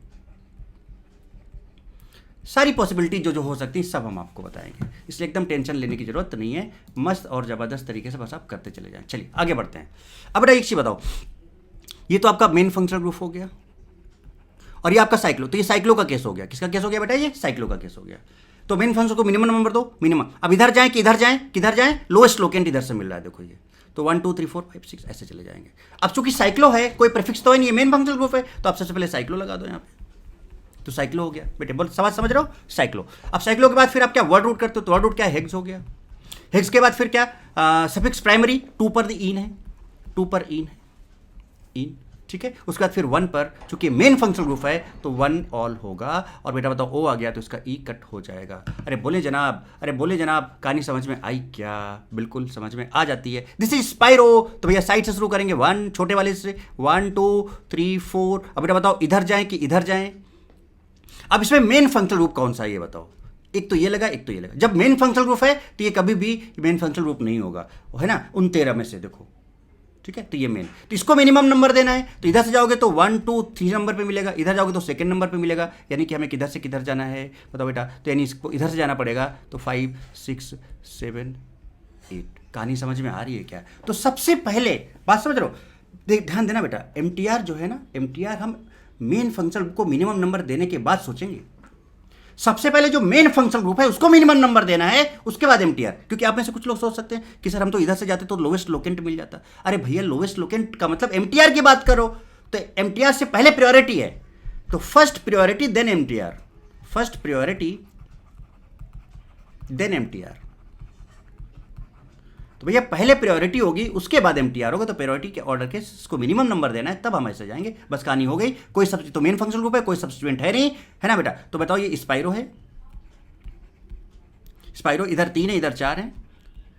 सारी पॉसिबिलिटी जो जो हो सकती है सब हम आपको बताएंगे, इसलिए एकदम टेंशन लेने की जरूरत नहीं है, मस्त और ज़बरदस्त तरीके से बस आप करते चले जाएं। चलिए आगे बढ़ते हैं। अब बेटा एक चीज़ बताओ, ये तो आपका मेन फंक्शनल ग्रुप हो गया और ये आपका साइक्लो, तो ये साइक्लो का केस हो गया। किसका केस हो गया बेटा, ये साइक्लो का केस हो गया। तो मेन फंक्शन को मिनिमम नंबर दो, मिनिमम। अब इधर जाएं कि इधर जाएं, किधर जाएं, लोएस्ट लोकेंट इधर से मिल रहा है, देखो ये। तो 1 2 3 4 5 6 ऐसे चले जाएंगे। अब चूंकि साइक्लो है, कोई प्रीफिक्स तो है नहीं, मेन फंक्शनल ग्रुप है, तो आप सबसे पहले साइक्लो लगा दो यहाँ पे, तो साइक्लो हो गया बेटे। बोल समझ रहे हो, साइक्लो। अब साइक्लो के बाद फिर आप क्या वर्ड रूट करते हो, तो वर्ड रूट क्या है, हेक्स हो गया। हेक्स के बाद फिर क्या, सफिक्स प्राइमरी 2 पर द इन है, 2 पर इन है, इन, ठीक है। उसके बाद फिर 1 पर, चूंकि मेन फंक्शनल ग्रुप है तो 1 ऑल होगा। और बेटा बताओ ओ आ गया तो इसका ई कट हो जाएगा। अरे बोले जनाब, अरे बोले जनाब, कहानी समझ में आई क्या, बिल्कुल समझ में आ जाती है। This is spiro. तो भैया साइड से शुरू करेंगे, 1 छोटे वाले से, 1 2 3 4। अब बेटा बताओ इधर जाएं कि इधर जाएं। अब इसमें मेन फंक्शनल ग्रुप कौन सा है ये बताओ, एक तो ये लगा, एक तो ये लगा। जब मेन फंक्शनल ग्रुप है तो ये कभी भी मेन फंक्शनल ग्रुप नहीं होगा, है ना, उन 13 में से देखो, ठीक है। तो ये मेन, तो इसको मिनिमम नंबर देना है, तो इधर से जाओगे तो 1 2 3 नंबर पे मिलेगा, इधर जाओगे तो सेकंड नंबर पे मिलेगा, यानी कि हमें किधर से किधर जाना है बताओ बेटा, तो यानी इसको इधर से जाना पड़ेगा। तो 5 6 7 8। कहानी समझ में आ रही है क्या? तो सबसे पहले बात समझ रहे हो, देख ध्यान देना बेटा, एमटीआर जो है ना, एमटीआर हम मेन फंक्शनल को मिनिमम नंबर देने के बाद सोचेंगे। सबसे पहले जो मेन फंक्शनल ग्रुप है उसको मिनिमम नंबर देना है, उसके बाद एमटीआर। क्योंकि आप में से कुछ लोग सोच सकते हैं कि सर हम तो इधर से जाते तो लोवेस्ट लोकेंट मिल जाता। अरे भैया लोवेस्ट लोकेंट का मतलब एमटीआर की बात करो, तो एमटीआर से पहले प्रायोरिटी है, तो first priority then MTR, first priority then MTR. तो भैया पहले प्रायोरिटी होगी उसके बाद एमटीआर होगा, तो प्रायोरिटी के ऑर्डर के इसको मिनिमम नंबर देना है, तब हम ऐसे जाएंगे। बस कहानी हो गई। कोई सब तो मेन फंक्शनल ग्रुप है, कोई सब्स्टिट्यूएंट है नहीं, है ना बेटा। तो बताओ ये स्पाइरो है, स्पाइरो इधर 3 है इधर 4 है,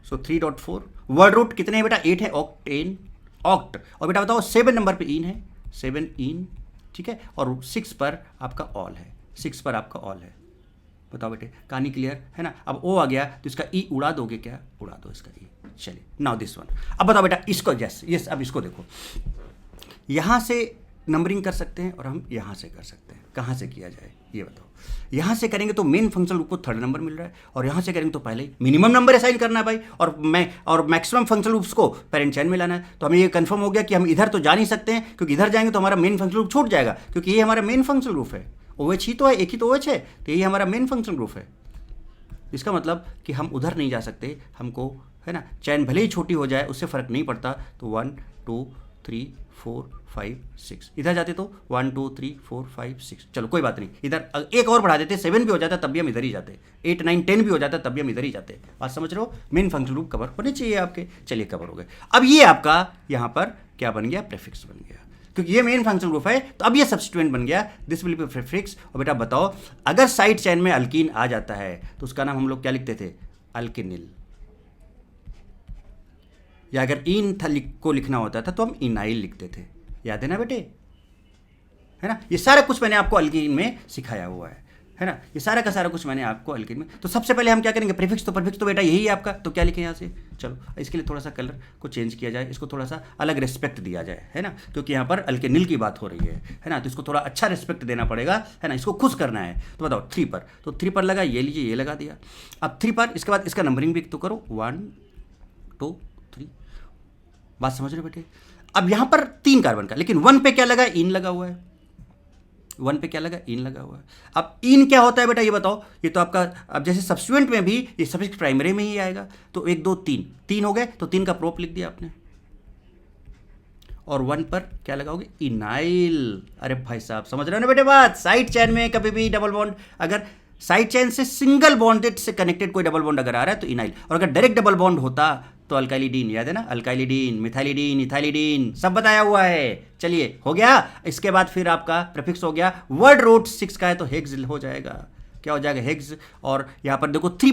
सो 3.4। वर्ड रूट कितने हैं बेटा, 8 है, ऑक्टेन, ऑक्ट। और बेटा बताओ 7 नंबर पे इन है, 7 इन, ठीक है। और 6 पर आपका ऑल है, 6 पर आपका ऑल है। बताओ बेटे कहानी क्लियर है ना। अब ओ आ गया तो इसका ई उड़ा दोगे क्या, उड़ा दो इसका ई। चलिए नाउ दिस वन। अब बताओ बेटा इसको, यस यस, अब इसको देखो, यहाँ से नंबरिंग कर सकते हैं और हम यहाँ से कर सकते हैं। कहाँ से किया जाए ये बताओ। यहाँ से करेंगे तो मेन फंक्शनल ग्रुप को 3rd नंबर मिल रहा है, और यहाँ से करेंगे तो पहले ही मिनिमम नंबर असाइन करना है भाई, और मैक्सिमम फंक्शनल ग्रुप्स को पेरेंट चैन में लाना है। तो हमें ये कंफर्म हो गया कि हम इधर तो जा नहीं सकते हैं, क्योंकि इधर जाएंगे तो हमारा मेन फंक्शनल ग्रुप छूट जाएगा, क्योंकि ये हमारा मेन फंक्शनल ग्रुप है। OH ही तो है, एक ही तो OH है, तो यही हमारा मेन फंक्शनल ग्रुप है। इसका मतलब कि हम उधर नहीं जा सकते, हमको, है ना, चैन भले ही छोटी हो जाए उससे फ़र्क नहीं पड़ता। तो 1 2 3 4 5 6, इधर जाते तो 1 2 3 4 5 6। चलो कोई बात नहीं, इधर एक और बढ़ा देते, 7 भी हो जाता तब भी हम इधर ही जाते, 8 9 10 भी हो जाता तब भी हम इधर ही जाते। बात समझ रहे हो, मेन फंक्शनल ग्रुप कवर होने चाहिए आपके। चलिए कवर हो गए। अब ये आपका यहाँ पर क्या बन गया, प्रीफिक्स बन गया, क्योंकि ये मेन फंक्शनल ग्रुप है, तो अब ये सब्स्टिट्यूएंट बन गया, दिस विल बी प्रीफिक्स। और बेटा बताओ अगर साइड चैन में अल्कीन आ जाता है तो उसका नाम हम लोग क्या लिखते थे, अल्किनिल, या अगर इन को लिखना होता था तो हम इनाइल लिखते थे। याद है ना बेटे, है ना। ये सारा कुछ मैंने आपको अल्कीन में सिखाया हुआ है ना। ये सारा का सारा कुछ मैंने आपको अल्कीन में। तो सबसे पहले हम क्या करेंगे, प्रीफिक्स। तो प्रीफिक्स तो बेटा यही है आपका, तो क्या लिखें यहाँ से, चलो इसके लिए थोड़ा सा कलर को चेंज किया जाए, इसको थोड़ा सा अलग रिस्पेक्ट दिया जाए, है ना, क्योंकि यहाँ पर अल्केनिल की बात हो रही है ना, तो इसको थोड़ा अच्छा रिस्पेक्ट देना पड़ेगा, है ना, इसको खुश करना है। तो बताओ 3 पर, तो 3 पर लगा, ये लीजिए ये लगा दिया। अब 3 पर, इसके बाद इसका नंबरिंग भी तो करो, 1 2 3। बात समझ रहे हो बेटे। अब यहाँ पर 3 कार्बन का, लेकिन 1 पे क्या लगा, इन लगा हुआ है, 1 पे क्या लगा, इन लगा हुआ है। अब इन क्या होता है बेटा ये बताओ। ये तो आपका, अब जैसे सब्स्टिट्यूएंट में भी ये सफिक्स प्राइमरी में ही आएगा, तो 1 2 3 हो गए, तो 3 का प्रोप लिख दिया आपने, और 1 पर क्या लगाओगे, इनाइल। अरे भाई साहब समझ रहे हो ना बेटे बात। साइड चैन में कभी भी डबल बॉन्ड, अगर साइड चैन से सिंगल बॉन्डेड से कनेक्टेड कोई डबल बॉन्ड अगर आ रहा है तो इनाइल, और अगर डायरेक्ट डबल बॉन्ड होता तो अल्काइलिडीन। याद है ना, अल्काइलिडीन, मिथाइलिडीन, इथाइलिडीन, सब बताया हुआ है। चलिए हो गया। इसके बाद फिर आपका प्रीफिक्स हो गया, वर्ड रूट 6 का है तो हेक्स हो जाएगा। क्या हो जाएगा, हेक्स। और यहाँ पर देखो 2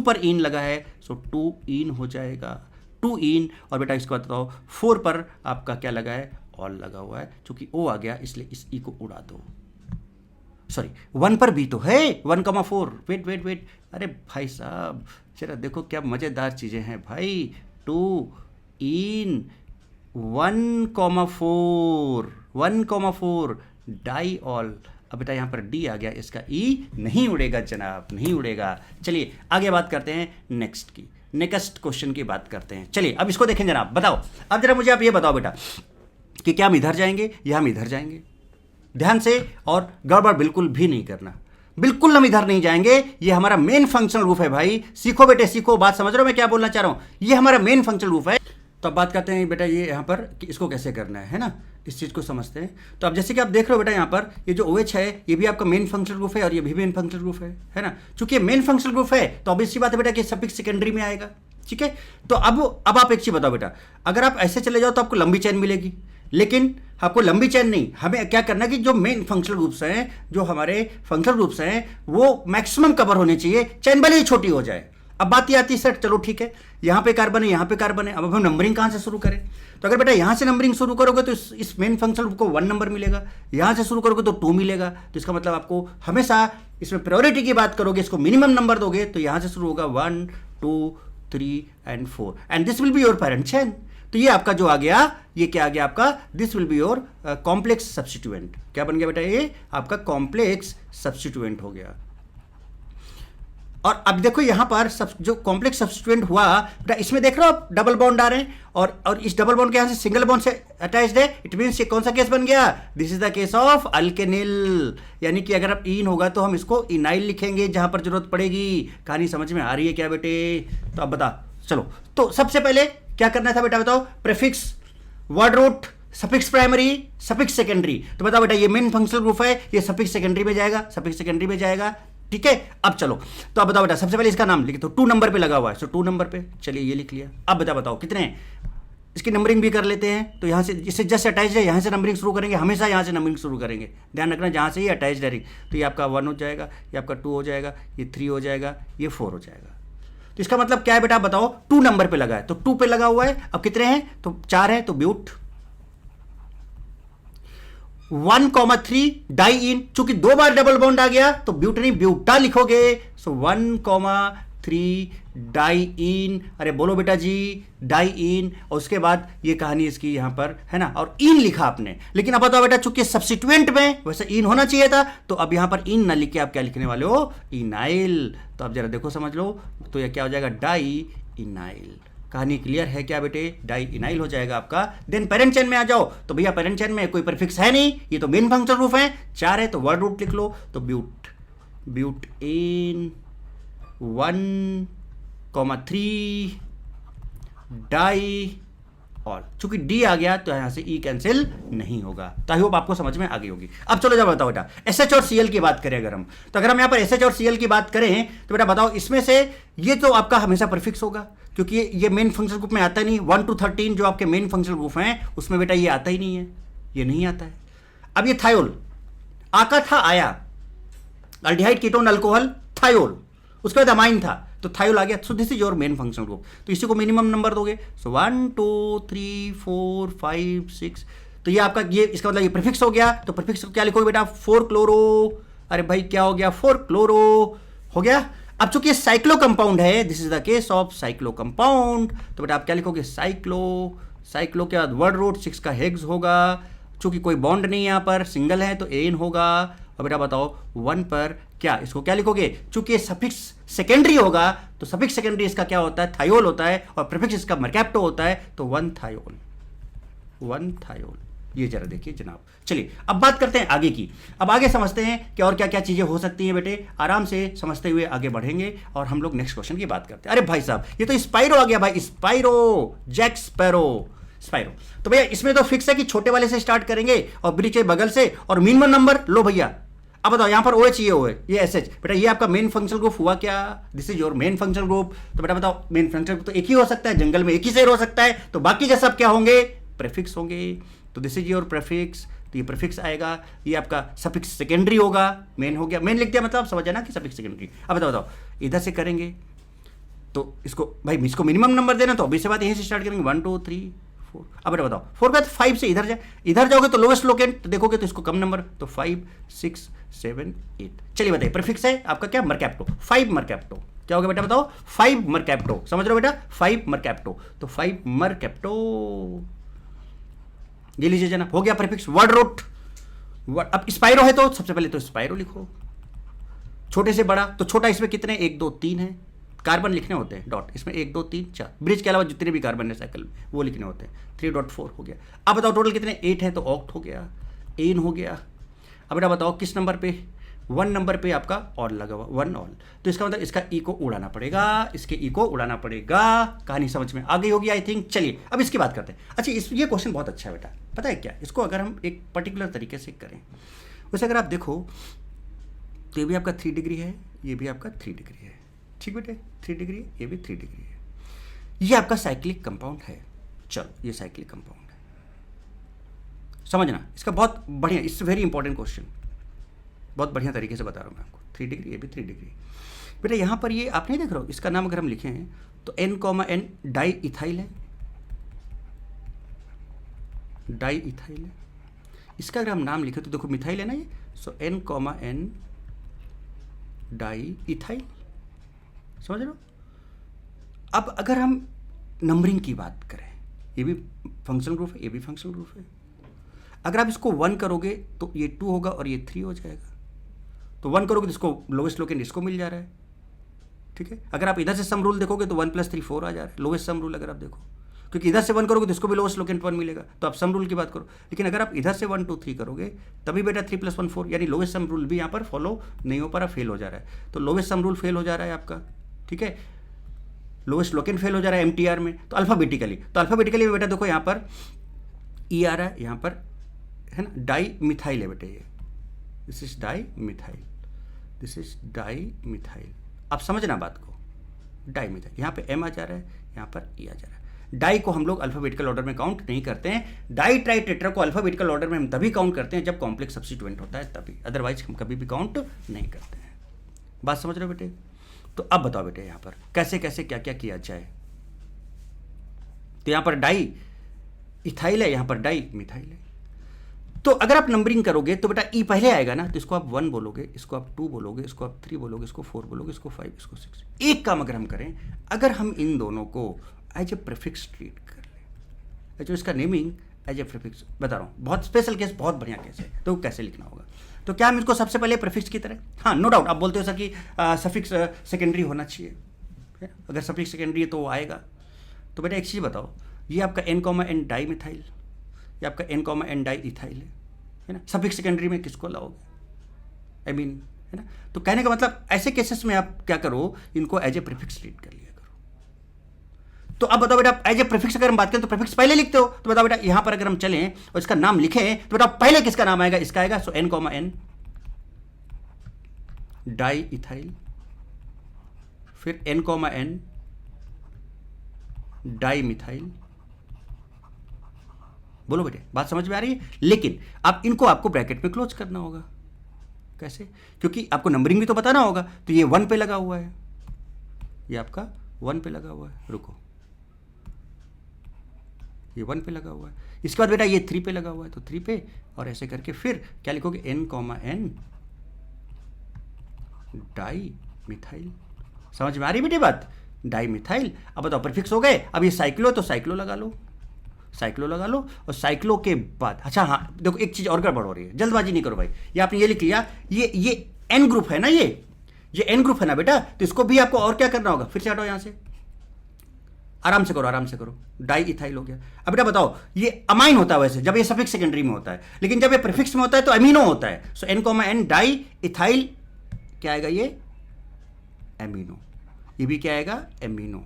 पर इन लगा है, सो 2 इन हो जाएगा, 2 इन। और बेटा इसको बताओ 4 पर आपका क्या लगा है, ऑल लगा हुआ है, चूंकि ओ आ गया इसलिए इस ई को उड़ा दो। सॉरी 1 पर भी तो है 1,4। वेट वेट वेट, अरे भाई साहब जरा देखो क्या मज़ेदार चीज़ें हैं भाई। 2 इन 1,4 1,4 डाई ऑल। अब बेटा यहाँ पर डी आ गया, इसका ई नहीं उड़ेगा जनाब, नहीं उड़ेगा। चलिए आगे बात करते हैं नेक्स्ट की, नेक्स्ट क्वेश्चन की बात करते हैं। चलिए अब इसको देखें जनाब, बताओ अब जरा मुझे आप ये बताओ बेटा कि क्या हम इधर जाएंगे या हम इधर जाएंगे। ध्यान से, और गड़बड़ बिल्कुल भी नहीं करना, बिल्कुल हम इधर नहीं जाएंगे। ये हमारा मेन फंक्शनल ग्रुप है भाई, सीखो बेटे सीखो, बात समझ रहे हो मैं क्या बोलना चाह रहा हूँ। ये हमारा मेन फंक्शनल ग्रुप है। तो अब बात करते हैं बेटा ये यहाँ पर कि इसको कैसे करना है ना, इस चीज़ को समझते हैं। तो अब जैसे कि आप देख रहे हो बेटा यहाँ पर ये जो OH है ये भी आपका मेन फंक्शनल ग्रुप है और ये भी मेन फंक्शनल ग्रुप है ना। चूंकि ये मेन फंक्शनल ग्रुप है तो अब इसी बात है बेटा कि सफिक्स सेकेंडरी में आएगा, ठीक है। तो अब आप एक चीज़ बताओ बेटा, अगर आप ऐसे चले जाओ तो आपको लंबी चेन मिलेगी, लेकिन आपको लंबी चेन नहीं, हमें क्या करना है कि जो मेन फंक्शनल ग्रुप्स हैं, जो हमारे फंक्शनल ग्रुप्स हैं वो मैक्सिमम कवर होने चाहिए, चेन भले ही छोटी हो जाए। अब बात ये आती है सर चलो ठीक है यहाँ पे कार्बन है यहाँ पे कार्बन है, अब हम नंबरिंग कहाँ से शुरू करें। तो अगर बेटा यहाँ से नंबरिंग शुरू करोगे तो इस मेन फंक्शनल ग्रुप को 1 नंबर मिलेगा, यहाँ से शुरू करोगे तो 2 मिलेगा। तो इसका मतलब आपको हमेशा इसमें प्रायोरिटी की बात करोगे, इसको मिनिमम नंबर दोगे तो यहाँ से शुरू होगा 1 2 3 and 4 and this will be your parent chain. तो ये आपका जो आ गया, ये क्या आ गया आपका, this will be your complex substituent. क्या बन गया बेटा, ये आपका कॉम्प्लेक्स सब्स्टिट्यूएंट हो गया। और अब देखो यहाँ पर जो कॉम्प्लेक्स सब्स्टिट्यूएंट हुआ बेटा, इसमें देख रहे हो आप डबल बॉन्ड आ रहे हैं और इस डबल बॉन्ड के यहाँ से सिंगल बॉन्ड से अटैच्ड है। इट मीन्स ये कौन सा केस बन गया, this is the case of alkenyl. यानी कि अगर आप इन होगा तो हम इसको इनाइल लिखेंगे जहाँ पर जरूरत पड़ेगी। कहानी समझ में आ रही है क्या बेटे। तो अब बता चलो, तो सबसे पहले क्या करना था बेटा बताओ, prefix, word root, suffix primary, suffix secondary. तो बताओ बेटा ये मेन फंक्शनल ग्रुप है, ये सफिक्स सेकेंडरी में जाएगा, सफिक्स सेकेंडरी में जाएगा, ठीक है। अब चलो तो अब बताओ बेटा, सबसे पहले इसका नाम लिखे तो 2 नंबर पे लगा हुआ है, सो 2 नंबर पे, चलिए ये लिख लिया। अब बताओ कितने हैं, इसकी नंबरिंग भी कर लेते हैं। तो यहाँ से इससे जस्ट अटैच है, यहाँ से नंबरिंग शुरू करेंगे, हमेशा यहाँ से नंबरिंग शुरू करेंगे, ध्यान रखना जहाँ से ये अटैच है। तो ये आपका 1 हो जाएगा, ये आपका 2 हो जाएगा, ये 3 हो जाएगा, ये 4 हो जाएगा। तो इसका मतलब क्या है बेटा बताओ, 2 नंबर पे लगा है, तो 2 पे लगा हुआ है। अब कितने हैं, तो 4 है, तो ब्यूट 1,3 डाई इन, चूंकि 2 बार डबल बॉन्ड आ गया तो ब्यूट नहीं ब्यूटा लिखोगे। सो 1,3 डाई इन, अरे बोलो बेटा जी डाई इन, और उसके बाद ये कहानी इसकी यहाँ पर है ना, और इन लिखा आपने। लेकिन अब बताओ बेटा, चूंकि सब्स्टिट्यूएंट में वैसे इन होना चाहिए था, तो अब यहाँ पर इन ना लिख के आप क्या लिखने वाले हो, इनाइल। तो अब जरा देखो समझ लो, तो ये क्या हो जाएगा, डाई इनाइल। कहानी क्लियर है क्या बेटे, डाई इनाइल हो जाएगा आपका। देन पेरेंट चेन में आ जाओ, तो भैया पेरेंट चेन में कोई प्रीफिक्स है नहीं, ये तो मेन फंक्शनल ग्रुप है, 4 है तो वर्ड रूट लिख लो। तो ब्यूट इन 1,3 डाई ऑल, चूंकि डी आ गया तो यहां से ई कैंसिल नहीं होगा। तो आई होप आपको समझ में आ गई होगी। अब चलो जब बताओ बेटा एसएच और सीएल की बात करें, अगर हम तो अगर हम यहां पर एसएच और सीएल की बात करें तो बेटा बताओ इसमें से ये तो आपका हमेशा प्रीफिक्स होगा, क्योंकि ये मेन फंक्शनल ग्रुप में आता ही नहीं। 1 to 13 जो आपके मेन फंक्शनल ग्रुप हैं उसमें बेटा ये आता ही नहीं है, ये नहीं आता है। अब ये थायोल आका था, आया अल्डिहाइड कीटोन अल्कोहल थायोल, उसके बाद अमाइन था तो थायोल आ गया। So this is your main functional group, तो इसी को मिनिमम नंबर दोगे। सो 1 2 3 4 5 6, तो ये आपका ये इसका मतलब ये प्रीफिक्स हो गया। तो प्रीफिक्स को क्या लिखोगे बेटा, 4 क्लोरो, अरे भाई क्या हो गया, 4 क्लोरो हो गया। अब चूंकि साइक्लो कंपाउंड है, this is the case of cyclo compound, तो बेटा आप क्या लिखोगे, साइक्लो के बाद वर्ड रूट 6 का हेक्स होगा। चूंकि कोई बॉन्ड नहीं है यहाँ पर, सिंगल है तो एन होगा। और बेटा बताओ 1 पर क्या, इसको क्या लिखोगे, चूंकि सफिक्स सेकेंडरी होगा तो सफिक्स सेकेंडरी इसका क्या होता है, थायोल होता है, और प्रीफिक्स इसका मर्कैप्टो होता है, तो 1 थायोल। ये जरा देखिए जनाब। चलिए अब बात करते हैं आगे की। अब आगे समझते हैं कि और क्या क्या चीजें हो सकती हैं बेटे, आराम से समझते हुए आगे बढ़ेंगे और हम लोग नेक्स्ट क्वेश्चन की बात करते हैं। अरे भाई साहब ये तो स्पाइरो आ गया भाई, स्पाइरो, जैक स्पैरो, स्पाइरो। तो भैया इसमें तो फिक्स है कि छोटे वाले से स्टार्ट करेंगे और ब्रिज के बगल से, और मिनिमम नंबर लो भैया। अब बताओ यहाँ पर OH ये O है, ये SH, बेटा ये आपका मेन फंक्शनल ग्रुप हुआ क्या, this is your main functional group. तो बेटा बताओ मेन फंक्शनल ग्रुप तो एक ही हो सकता है, जंगल में एक ही शेर हो सकता है, तो बाकी के सब क्या होंगे, प्रीफिक्स होंगे। तो दिस इज योर प्रीफिक्स, तो ये प्रीफिक्स आएगा, ये आपका सफिक्स सेकेंडरी होगा, मेन हो गया, मेन लिख दिया मतलब समझ ना कि सफिक्स सेकेंडरी। अब बताओ इधर से करेंगे तो इसको भाई इसको मिनिमम नंबर देना, तो अभी से बात यहीं से स्टार्ट करेंगे, 1 2 3 4। अब बेटा बताओ 4 का 5 से इधर जाए, इधर जाओगे तो लोवेस्ट लोकेंट तो देखोगे तो इसको कम नंबर, तो 5 6 7 8। चलिए बताइए प्रीफिक्स है आपका क्या, मर्कैप्टो, 5 मर्कैप्टो। क्या हो गया बेटा बताओ, 5 मर्कैप्टो, समझ रहे हो बेटा, 5 मर्कैप्टो, तो 5 मर्कैप्टो ये लीजिए जनाब, हो गया प्रीफिक्स। वर्ड रूट, अब स्पाइरो है तो सबसे पहले तो स्पाइरो लिखो, छोटे से बड़ा, तो छोटा इसमें कितने 1 2 3 है, कार्बन लिखने होते हैं डॉट, इसमें 1 2 3 4, ब्रिज के अलावा जितने भी कार्बन है साइकिल में वो लिखने होते हैं, 3.4 हो गया। अब बताओ टोटल कितने 8 है, तो ऑक्ट हो गया, एन हो गया। अब बेटा बताओ किस नंबर पे, 1 नंबर पे आपका ऑल लगा हुआ, 1 ऑल, तो इसका मतलब इसका ई को उड़ाना पड़ेगा, इसके ई को उड़ाना पड़ेगा। कहानी समझ में आ गई होगी आई थिंक। चलिए अब इसकी बात करते हैं। अच्छा ये क्वेश्चन बहुत अच्छा है बेटा, पता है क्या, इसको अगर हम एक पर्टिकुलर तरीके से करें, वैसे अगर आप देखो तो ये भी आपका 3 डिग्री है, ये भी आपका 3 डिग्री है, ठीक बेटे, 3 डिग्री, ये भी 3 डिग्री है, ये आपका साइक्लिक कंपाउंड है। चलो ये साइक्लिक कंपाउंड है, समझना इसका बहुत बढ़िया, इट्स वेरी इंपॉर्टेंट क्वेश्चन, बहुत बढ़िया तरीके से बता रहा हूँ मैं आपको। 3 डिग्री, ये भी 3 डिग्री बेटा। यहाँ पर ये आप नहीं देख रहे हो, इसका नाम अगर हम लिखें तो N, डाई इथाइल है, डाई इथाइल है। इसका अगर हम नाम लिखें तो देखो मिथाइल है ना ये, सो N, डाई इथाइल, समझ रहे हो। अब अगर हम नंबरिंग की बात करें, ये भी फंक्शनल ग्रुप है, ये भी फंक्शनल ग्रुप है। अगर आप इसको 1 करोगे तो ये 2 होगा और ये 3 हो जाएगा, तो 1 करोगे तो इसको लोवेस्ट लोकेंट इसको मिल जा रहा है, ठीक है। अगर आप इधर से सम रूल देखोगे तो 1 + 3 4 आ जा रहा है, लोवेस्ट सम रूल अगर आप देखो, क्योंकि इधर से 1 करोगे तो इसको भी लोवेस्ट लोकेंट 1 मिलेगा, तो आप सम रूल की बात करो। लेकिन अगर आप इधर से 1 2 3 करोगे तभी बेटा 3 + 1 4, यानी लोवेस्ट सम रूल भी यहाँ पर फॉलो नहीं हो पा रहा, फेल हो जा रहा है। तो लोवेस्ट सम रूल फेल हो जा रहा है आपका, ठीक है, लोवेस्ट लोकेंट फेल हो जा रहा है MTR में। तो अल्फाबेटिकली, बेटा देखो यहाँ पर ई आ रहा है, यहाँ पर है ना, डाई मिथाइल है बेटे, ये this is di methyl, this is di methyl. आप समझना बात को, डाई मिथाइल, यहाँ पे M आ जा रहा है, यहाँ पर E आ जा रहा है। डाई को हम लोग अल्फाबेटिकल ऑर्डर में काउंट नहीं करते हैं, डाई ट्राई टेट्रा को अल्फाबेटिकल ऑर्डर में हम तभी काउंट करते हैं जब कॉम्प्लेक्स सब्स्टिट्यूएंट होता है, तभी, अदरवाइज हम कभी भी काउंट नहीं करते हैं। बात समझ रहे हो बेटे। तो अब बताओ बेटे यहाँ पर कैसे कैसे क्या क्या किया जाए। तो यहाँ पर डाई इथाइल है, यहाँ पर डाई मिथाइल है। तो अगर आप नंबरिंग करोगे तो बेटा ई पहले आएगा ना, तो इसको आप 1 बोलोगे, इसको आप 2 बोलोगे, इसको आप 3 बोलोगे, इसको 4 बोलोगे, इसको 5, इसको 6। एक काम अगर हम करें, अगर हम इन दोनों को एज ए प्रीफिक्स ट्रीट कर लें, जो इसका नेमिंग एज ए प्रीफिक्स बता रहा हूँ, बहुत स्पेशल केस, बहुत बढ़िया केस है, तो कैसे लिखना होगा। तो क्या हम इसको सबसे पहले प्रीफिक्स की तरह, हाँ नो डाउट आप बोलते हो सर कि सफिक्स सेकेंडरी होना चाहिए, अगर सफिक्स सेकेंडरी है तो वो आएगा। तो बेटा एक चीज़ बताओ, ये आपका N, डाई मिथाइल, ये आपका N, डाई इथाइल है ना, सफिक्स सेकेंडरी में किसको लाओगे, I mean, है ना। तो कहने का मतलब ऐसे केसेस में आप क्या करो, इनको एज ए प्रीफिक्स ट्रीट कर लिया करो। तो अब बताओ बेटा एज ए प्रीफिक्स अगर हम बात करें तो प्रीफिक्स पहले लिखते हो, तो बताओ बेटा यहाँ पर अगर हम चलें और इसका नाम लिखें तो बेटा पहले किसका नाम आएगा, इसका आएगा। सो N, डाई इथाइल, फिर N, डाई मिथाइल। बोलो बेटे बात समझ में आ रही है। लेकिन अब इनको आपको ब्रैकेट में क्लोज करना होगा, कैसे, क्योंकि आपको नंबरिंग भी तो बताना होगा। तो ये 1 पे लगा हुआ है, ये आपका 1 पे लगा हुआ है, रुको, ये 1 पे लगा हुआ है। इसके बाद बेटा ये 3 पे लगा हुआ है, तो 3 पे, और ऐसे करके फिर क्या लिखोगे, N, डाई मिथाइल। समझ में आ रही बेटी बात, डाई मिथाइल। अब बताओ प्रीफिक्स हो गए। अब ये साइक्लो, तो साइक्लो लगा लो, साइक्लो लगा लो। और साइक्लो के बाद, अच्छा हाँ देखो एक चीज़ और गड़बड़ हो रही है, जल्दबाजी नहीं करो भाई। ये आपने ये लिख लिया, ये N ग्रुप है ना, ये N ग्रुप है ना बेटा, तो इसको भी आपको और क्या करना होगा, फिर से हटाओ यहाँ से, आराम से करो, आराम से करो। डाई इथाइल हो गया। अब बेटा बताओ, ये अमाइन होता है वैसे जब ये सफिक्स सेकेंडरी में होता है, लेकिन जब ये प्रीफिक्स में होता है तो अमीनो होता है। सो N, डाई इथाइल क्या आएगा, ये एमिनो, ये भी क्या आएगा, एमिनो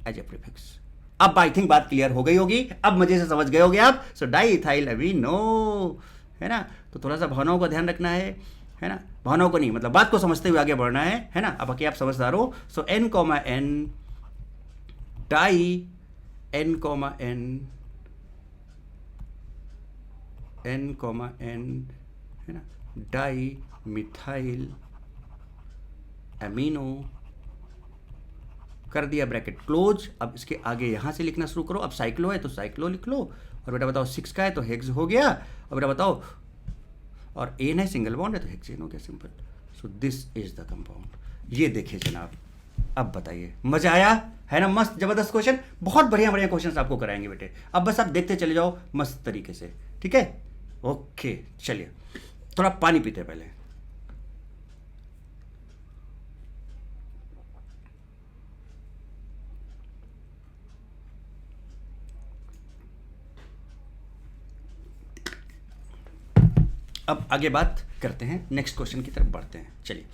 एज ए प्रीफिक्स। अब आई थिंक बात क्लियर हो गई होगी, अब मजे से समझ गए होगे आप। सो डाई इथाइल एमिनो, है ना। तो थोड़ा सा भावनाओं का ध्यान रखना है ना, भावनाओं को नहीं, मतलब बात को समझते हुए आगे बढ़ना है ना। अब बाकी आप समझदार हो। सो N, डाई, N, है ना, डाई मिथाइल एमिनो कर दिया ब्रैकेट क्लोज। अब इसके आगे यहाँ से लिखना शुरू करो। अब साइक्लो है तो साइक्लो लिख लो, और बेटा बताओ 6 का है तो हेक्स हो गया। और बेटा बताओ, और एन है सिंगल बॉन्ड है तो हेक्सेन हो गया, simple. So this is the compound. ये देखिए जनाब, अब बताइए मजा आया है ना? मस्त जबरदस्त क्वेश्चन, बहुत बढ़िया बढ़िया क्वेश्चन आपको कराएंगे बेटे। अब बस आप देखते चले जाओ मस्त तरीके से, ठीक है? ओके, चलिए थोड़ा पानी पीते हैं पहले। अब आगे बात करते हैं, नेक्स्ट क्वेश्चन की तरफ बढ़ते हैं। चलिए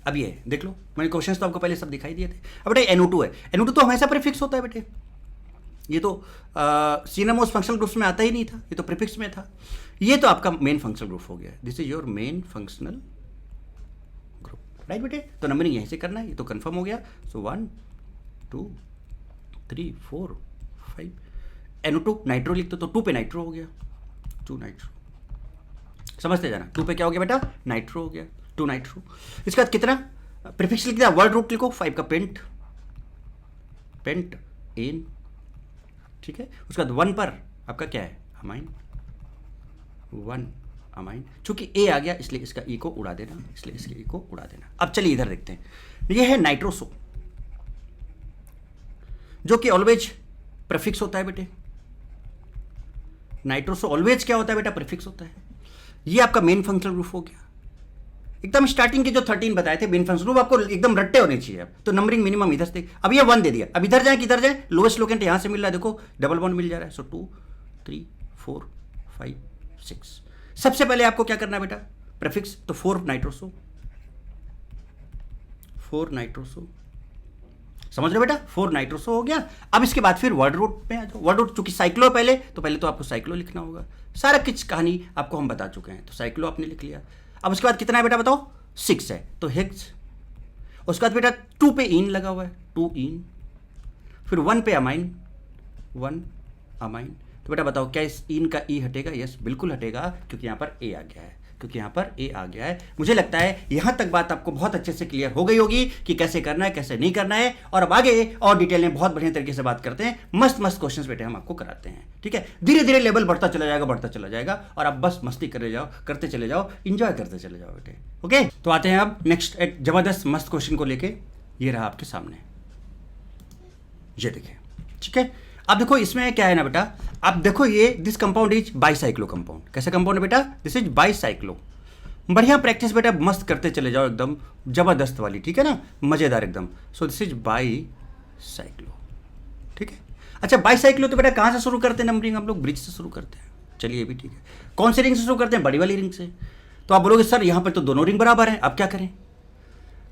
अब ये देख लो, मैंने क्वेश्चंस तो आपको पहले सब दिखाई दिए थे। अब बेटे NO2 है, NO2 तो हमेशा प्रीफिक्स होता है बेटे। ये तो सिनेमोस फंक्शनल ग्रुप्स में आता ही नहीं था, ये तो प्रीफिक्स में था। ये तो आपका मेन फंक्शनल ग्रुप हो गया, this is your main functional group, right बेटे? तो नंबरिंग यहीं से करना है, ये तो कंफर्म हो गया। सो 1 2 3 4 5 NO2 नाइट्रो लिख दो तो 2 पे नाइट्रो हो गया, 2 नाइट्रो। समझते जाना, 2 पे क्या हो गया बेटा? नाइट्रो हो गया, 2 नाइट्रो। इसके बाद कितना प्रीफिक्स लिख दिया, वर्ड रूट लिखो, 5 का पेंट, पेंट एन, ठीक है? उसके बाद 1 पर आपका क्या है? Amine, 1 amine. चूंकि ए आ गया इसलिए इसका ई को उड़ा देना, इसलिए इसके ई को उड़ा देना। अब चलिए इधर देखते हैं, ये है नाइट्रोसो, जो कि ऑलवेज प्रीफिक्स होता है बेटे। नाइट्रोसो ऑलवेज क्या होता है बेटा? प्रीफिक्स होता है। ये आपका मेन फंक्शनल ग्रुप हो गया। एकदम स्टार्टिंग के जो 13 बताए थे मेन फंक्शनल ग्रुप, आपको एकदम रट्टे होने चाहिए। अब तो नंबरिंग मिनिमम इधर से, अब ये 1 दे दिया। अब इधर जाए कि इधर जाए, लोएस्ट लोकेंट यहां से मिल रहा है, देखो डबल बॉन्ड मिल जा रहा है। सो 2 3 4 5 6। सबसे पहले आपको क्या करना है बेटा? प्रीफिक्स, तो 4 नाइट्रोसो, 4 नाइट्रोसो, समझ रहे बेटा? 4 नाइट्रोसो हो गया। अब इसके बाद फिर वर्ड रूट में आ जाओ। वर्ड रूट चूंकि साइक्लो पहले, तो पहले तो आपको साइक्लो लिखना होगा। सारा कुछ कहानी आपको हम बता चुके हैं, तो साइक्लो आपने लिख लिया। अब उसके बाद कितना है बेटा बताओ? 6 है तो हेक्स। उसके बाद बेटा 2 पे इन लगा हुआ है, 2 इन। फिर 1 पे अमाइन, 1 अमाइन। तो बेटा बताओ क्या इस इन का ई हटेगा? यस बिल्कुल हटेगा, क्योंकि यहाँ पर ए आ गया है, क्योंकि यहाँ पर ए आ गया है। मुझे लगता है यहाँ तक बात आपको बहुत अच्छे से क्लियर हो गई होगी कि कैसे करना है, कैसे नहीं करना है। और अब आगे और डिटेल में बहुत बढ़िया तरीके से बात करते हैं। मस्त मस्त क्वेश्चंस बेटे हम आपको कराते हैं, ठीक है? धीरे धीरे लेवल बढ़ता चला जाएगा, बढ़ता चला जाएगा, और आप बस मस्ती करते चले जाओ, इंजॉय करते चले जाओ बेटे। ओके, तो आते हैं अब नेक्स्ट एक जबरदस्त मस्त क्वेश्चन को लेके। ये रहा आपके सामने, ये देखिए, ठीक है? अब देखो इसमें क्या है ना बेटा, आप देखो ये this compound is bicyclo compound. कैसा कंपाउंड है बेटा? This is bicyclo. बढ़िया प्रैक्टिस बेटा, मस्त करते चले जाओ, एकदम जबरदस्त वाली, ठीक है ना? मजेदार एकदम। सो दिस इज बाईसाइक्लो, ठीक है? अच्छा, बाईसाइक्लो तो बेटा कहाँ से शुरू करते हैं नंबरिंग? हम लोग ब्रिज से शुरू करते हैं। चलिए ये भी ठीक है। कौन से रिंग से शुरू करते हैं? बड़ी वाली रिंग से। तो आप बोलोगे सर यहाँ पर तो दोनों रिंग बराबर हैं, अब क्या करें?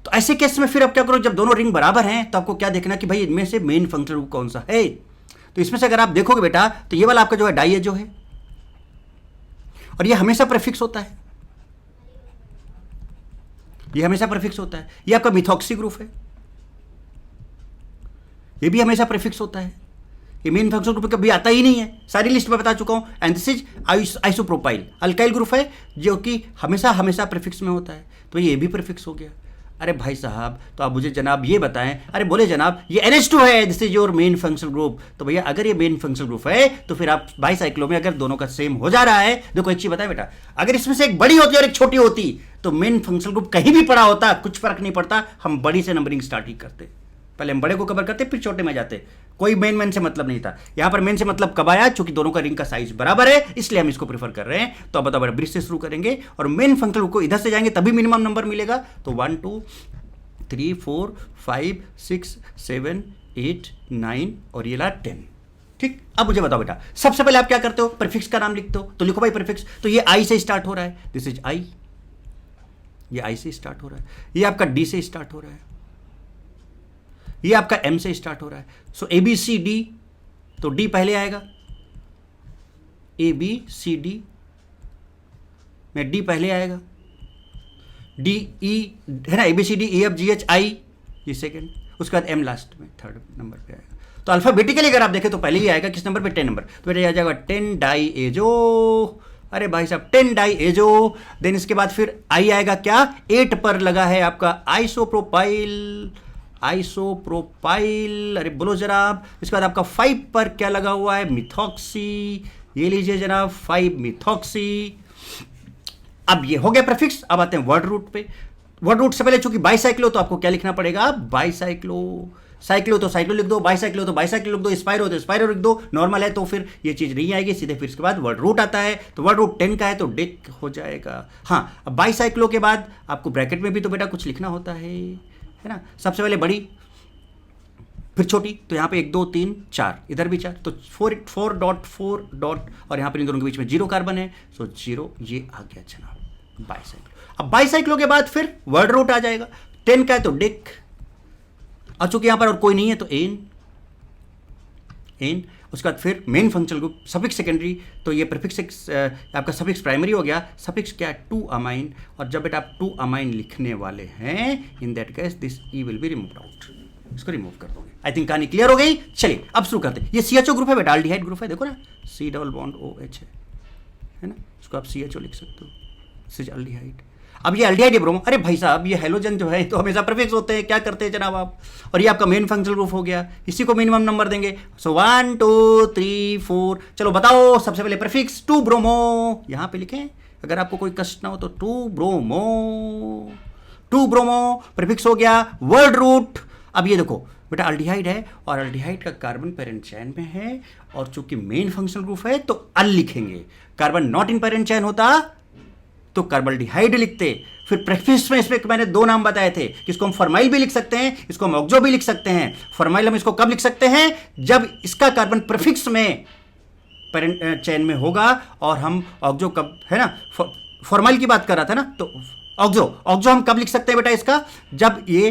तो ऐसे केस में फिर आप क्या करो, जब दोनों रिंग बराबर हैं तो आपको क्या देखना कि भाई इनमें से मेन फंक्शनल ग्रुप कौन सा है। तो इसमें से अगर आप देखोगे बेटा, तो ये वाला आपका जो है डाइएजो है, और ये हमेशा प्रीफिक्स होता है, ये हमेशा प्रीफिक्स होता है। ये आपका मिथॉक्सी ग्रुप है, ये भी हमेशा प्रीफिक्स होता है। ये मेन फंक्शनल ग्रुप कभी आता ही नहीं है, सारी लिस्ट में बता चुका हूं। And this is isopropyl alkyl group है, जो कि हमेशा हमेशा प्रीफिक्स में होता है, तो ये भी प्रीफिक्स हो गया। अरे भाई साहब, तो आप मुझे जनाब ये बताएं, अरे बोले जनाब ये NH2 है, this is your main functional group. तो भैया अगर ये मेन फंक्शनल ग्रुप है तो फिर आप बाईसाइक्लो में अगर दोनों का सेम हो जा रहा है, देखो एक चीज बताए बेटा, अगर इसमें से एक बड़ी होती और एक छोटी होती तो मेन फंक्शनल ग्रुप कहीं भी पड़ा होता, कुछ फर्क नहीं पड़ता, हम बड़ी से नंबरिंग स्टार्ट ही करते। पहले हम बड़े को कवर करते फिर छोटे में जाते, कोई मेन से मतलब नहीं था। यहां पर मेन से मतलब कब आया? चूंकि दोनों का रिंग का साइज बराबर है, इसलिए हम इसको प्रीफर कर रहे हैं। तो अब बताओ, ब्रिज से शुरू करेंगे और मेन फंक्शनल को इधर से जाएंगे तभी मिनिमम नंबर मिलेगा। तो 1 2 3 4 5 6 7 8 9 और ये ला 10, ठीक? अब मुझे बताओ बेटा, सबसे पहले आप क्या करते हो? प्रीफिक्स का नाम लिखते हो, तो लिखो भाई प्रीफिक्स। तो ये आई से स्टार्ट हो रहा है, दिस इज आई, ये आई से स्टार्ट हो रहा है। ये आपका डी से स्टार्ट हो रहा है, ये आपका एम से स्टार्ट हो रहा है। So A B C D, तो डी पहले आएगा, ए बी सी डी में डी पहले आएगा, डी ई है ना, A B C D E F G H I ये सेकेंड, उसके बाद एम लास्ट में थर्ड नंबर पे आएगा। तो अल्फाबेटिकली अगर आप देखें तो पहले ही आएगा किस नंबर पे? 10 नंबर। तो बेटा आ जाएगा 10 डाई एजो, अरे भाई साहब 10 डाई एजो। देन इसके बाद फिर आई आएगा क्या? 8 पर लगा है आपका आइसोप्रोपाइल आइसोप्रोपाइल, अरे बोलो जनाब। इसके बाद आपका 5 पर क्या लगा हुआ है, मिथॉक्सी, ये लीजिए जनाब 5 मिथॉक्सी। अब ये हो गया प्रीफिक्स। अब आते हैं वर्ड रूट पे। वर्ड रूट से पहले चूंकि बाईसाइक्लो तो आपको क्या लिखना पड़ेगा, बाईसाइक्लो। साइक्लो तो साइक्लो लिख दो, बाईसाइक्लो तो बाईसाइक्लो लिख दो, स्पाइरो तो स्पाइरो लिख दो। नॉर्मल है तो फिर ये चीज नहीं आएगी सीधे, फिर इसके बाद वर्ड रूट आता है। तो वर्ड रूट 10 का है तो डिक हो जाएगा। हाँ, अब बाईसाइक्लो के बाद आपको ब्रैकेट में भी तो बेटा कुछ लिखना होता है ना। सबसे पहले बड़ी, फिर छोटी, तो यहाँ पे 1 2 3 4, इधर भी 4, तो 4 डॉट 4 डॉट, और यहाँ पर इन दोनों के बीच में 0 कार्बन है, सो 0 ये आ गया जनाब बाईसाइक्लो। अब बाईसाइक्लो के बाद फिर वर्ड रूट आ जाएगा। 10 का है तो डिक, और चूंकि यहां पर और कोई नहीं है तो एन। उसके बाद फिर main functional group, suffix secondary, तो ये प्रीफिक्स आपका सफिक्स प्राइमरी हो गया। सफिक्स क्या है, 2 अमाइन, और जब बेटा आप 2 अमाइन लिखने वाले हैं, in that case this E will be removed out, इसको रिमूव कर दोगे। आई थिंक कहानी क्लियर हो गई। चलिए अब शुरू करते हैं। ये CHO ग्रुप है बेटा, एल्डिहाइड ग्रुप है, देखो ना, C डबल बॉन्ड OH है ना, इसको आप CHO लिख सकते हो, सिज एल्डिहाइड। अब ये एल्डिहाइड है ब्रोमो, अरे भाई साहब ये हेलोजन जो है तो हमेशा प्रीफिक्स होते हैं, क्या करते हैं जनाब आप। और ये आपका मेन फंक्शनल ग्रुप हो गया, इसी को मिनिमम नंबर देंगे। सो 1 2 3 4, चलो बताओ। सबसे पहले प्रीफिक्स 2 ब्रोमो, यहां पे लिखें अगर आपको कोई कष्ट ना हो तो 2 ब्रोमो, 2 ब्रोमो प्रीफिक्स हो गया। वर्ड रूट, अब ये देखो बेटा एल्डिहाइड है, और एल्डिहाइड का कार्बन पेरेंट चेन में है, और चूंकि मेन फंक्शनल ग्रुप है तो अल लिखेंगे। Carbon not in parent chain होता तो कार्बल्डिहाइड लिखते। फिर प्रीफिक्स में इसमें मैंने 2 नाम बताए थे, इसको हम फॉर्माइल भी लिख सकते हैं, इसको हम ऑक्सो भी लिख सकते हैं। फॉर्माइल हम इसको कब लिख सकते हैं, जब इसका कार्बन प्रीफिक्स में पेरेंट चेन में होगा, और हम ऑक्सो कब, है ना, फॉर्माइल की बात कर रहा था ना, तो ऑक्सो हम कब लिख सकते हैं बेटा इसका, जब ये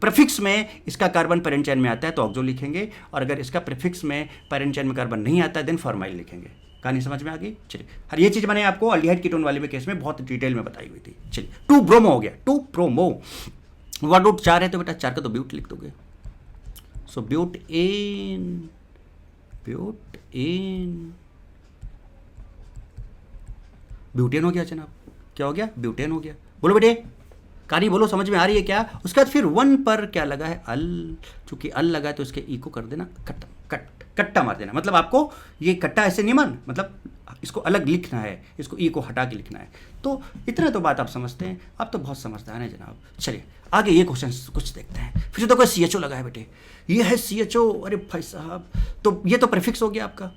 प्रीफिक्स में इसका कार्बन पेरेंट चेन में आता है तो ऑक्सो लिखेंगे, और अगर इसका प्रीफिक्स में पेरेंट चेन में कार्बन नहीं आता है देन फॉर्माइल लिखेंगे। कहानी समझ में आ गई। चलिए, हर ये चीज मैंने आपको एल्डिहाइड कीटोन वाले में केस में बहुत डिटेल में बताई हुई थी। चलिए 2 ब्रोमो हो गया, 2 ब्रोमो। वर्ड रूट 4 है तो बेटा 4 का तो ब्यूट लिख दोगे। सो ब्यूटेन, ब्यूटेन हो गया जनाब। क्या हो गया, ब्यूटेन हो गया। बोलो बेटे, कहानी बोलो, समझ में आ रही है क्या। उसके बाद फिर 1 पर क्या लगा है, अल, चूंकि अल लगा है तो इसके ई को कर देना कट्टा मार देना। मतलब आपको ये कट्टा ऐसे नहीं मान, मतलब इसको अलग लिखना है, इसको ई को हटा के लिखना है। तो इतना तो बात आप समझते हैं, आप तो बहुत समझदार हैं जनाब। चलिए आगे ये क्वेश्चन कुछ देखते हैं। फिर तो कोई CHO लगा है बेटे, ये है CHO, अरे भाई साहब, तो ये तो प्रीफिक्स हो गया आपका।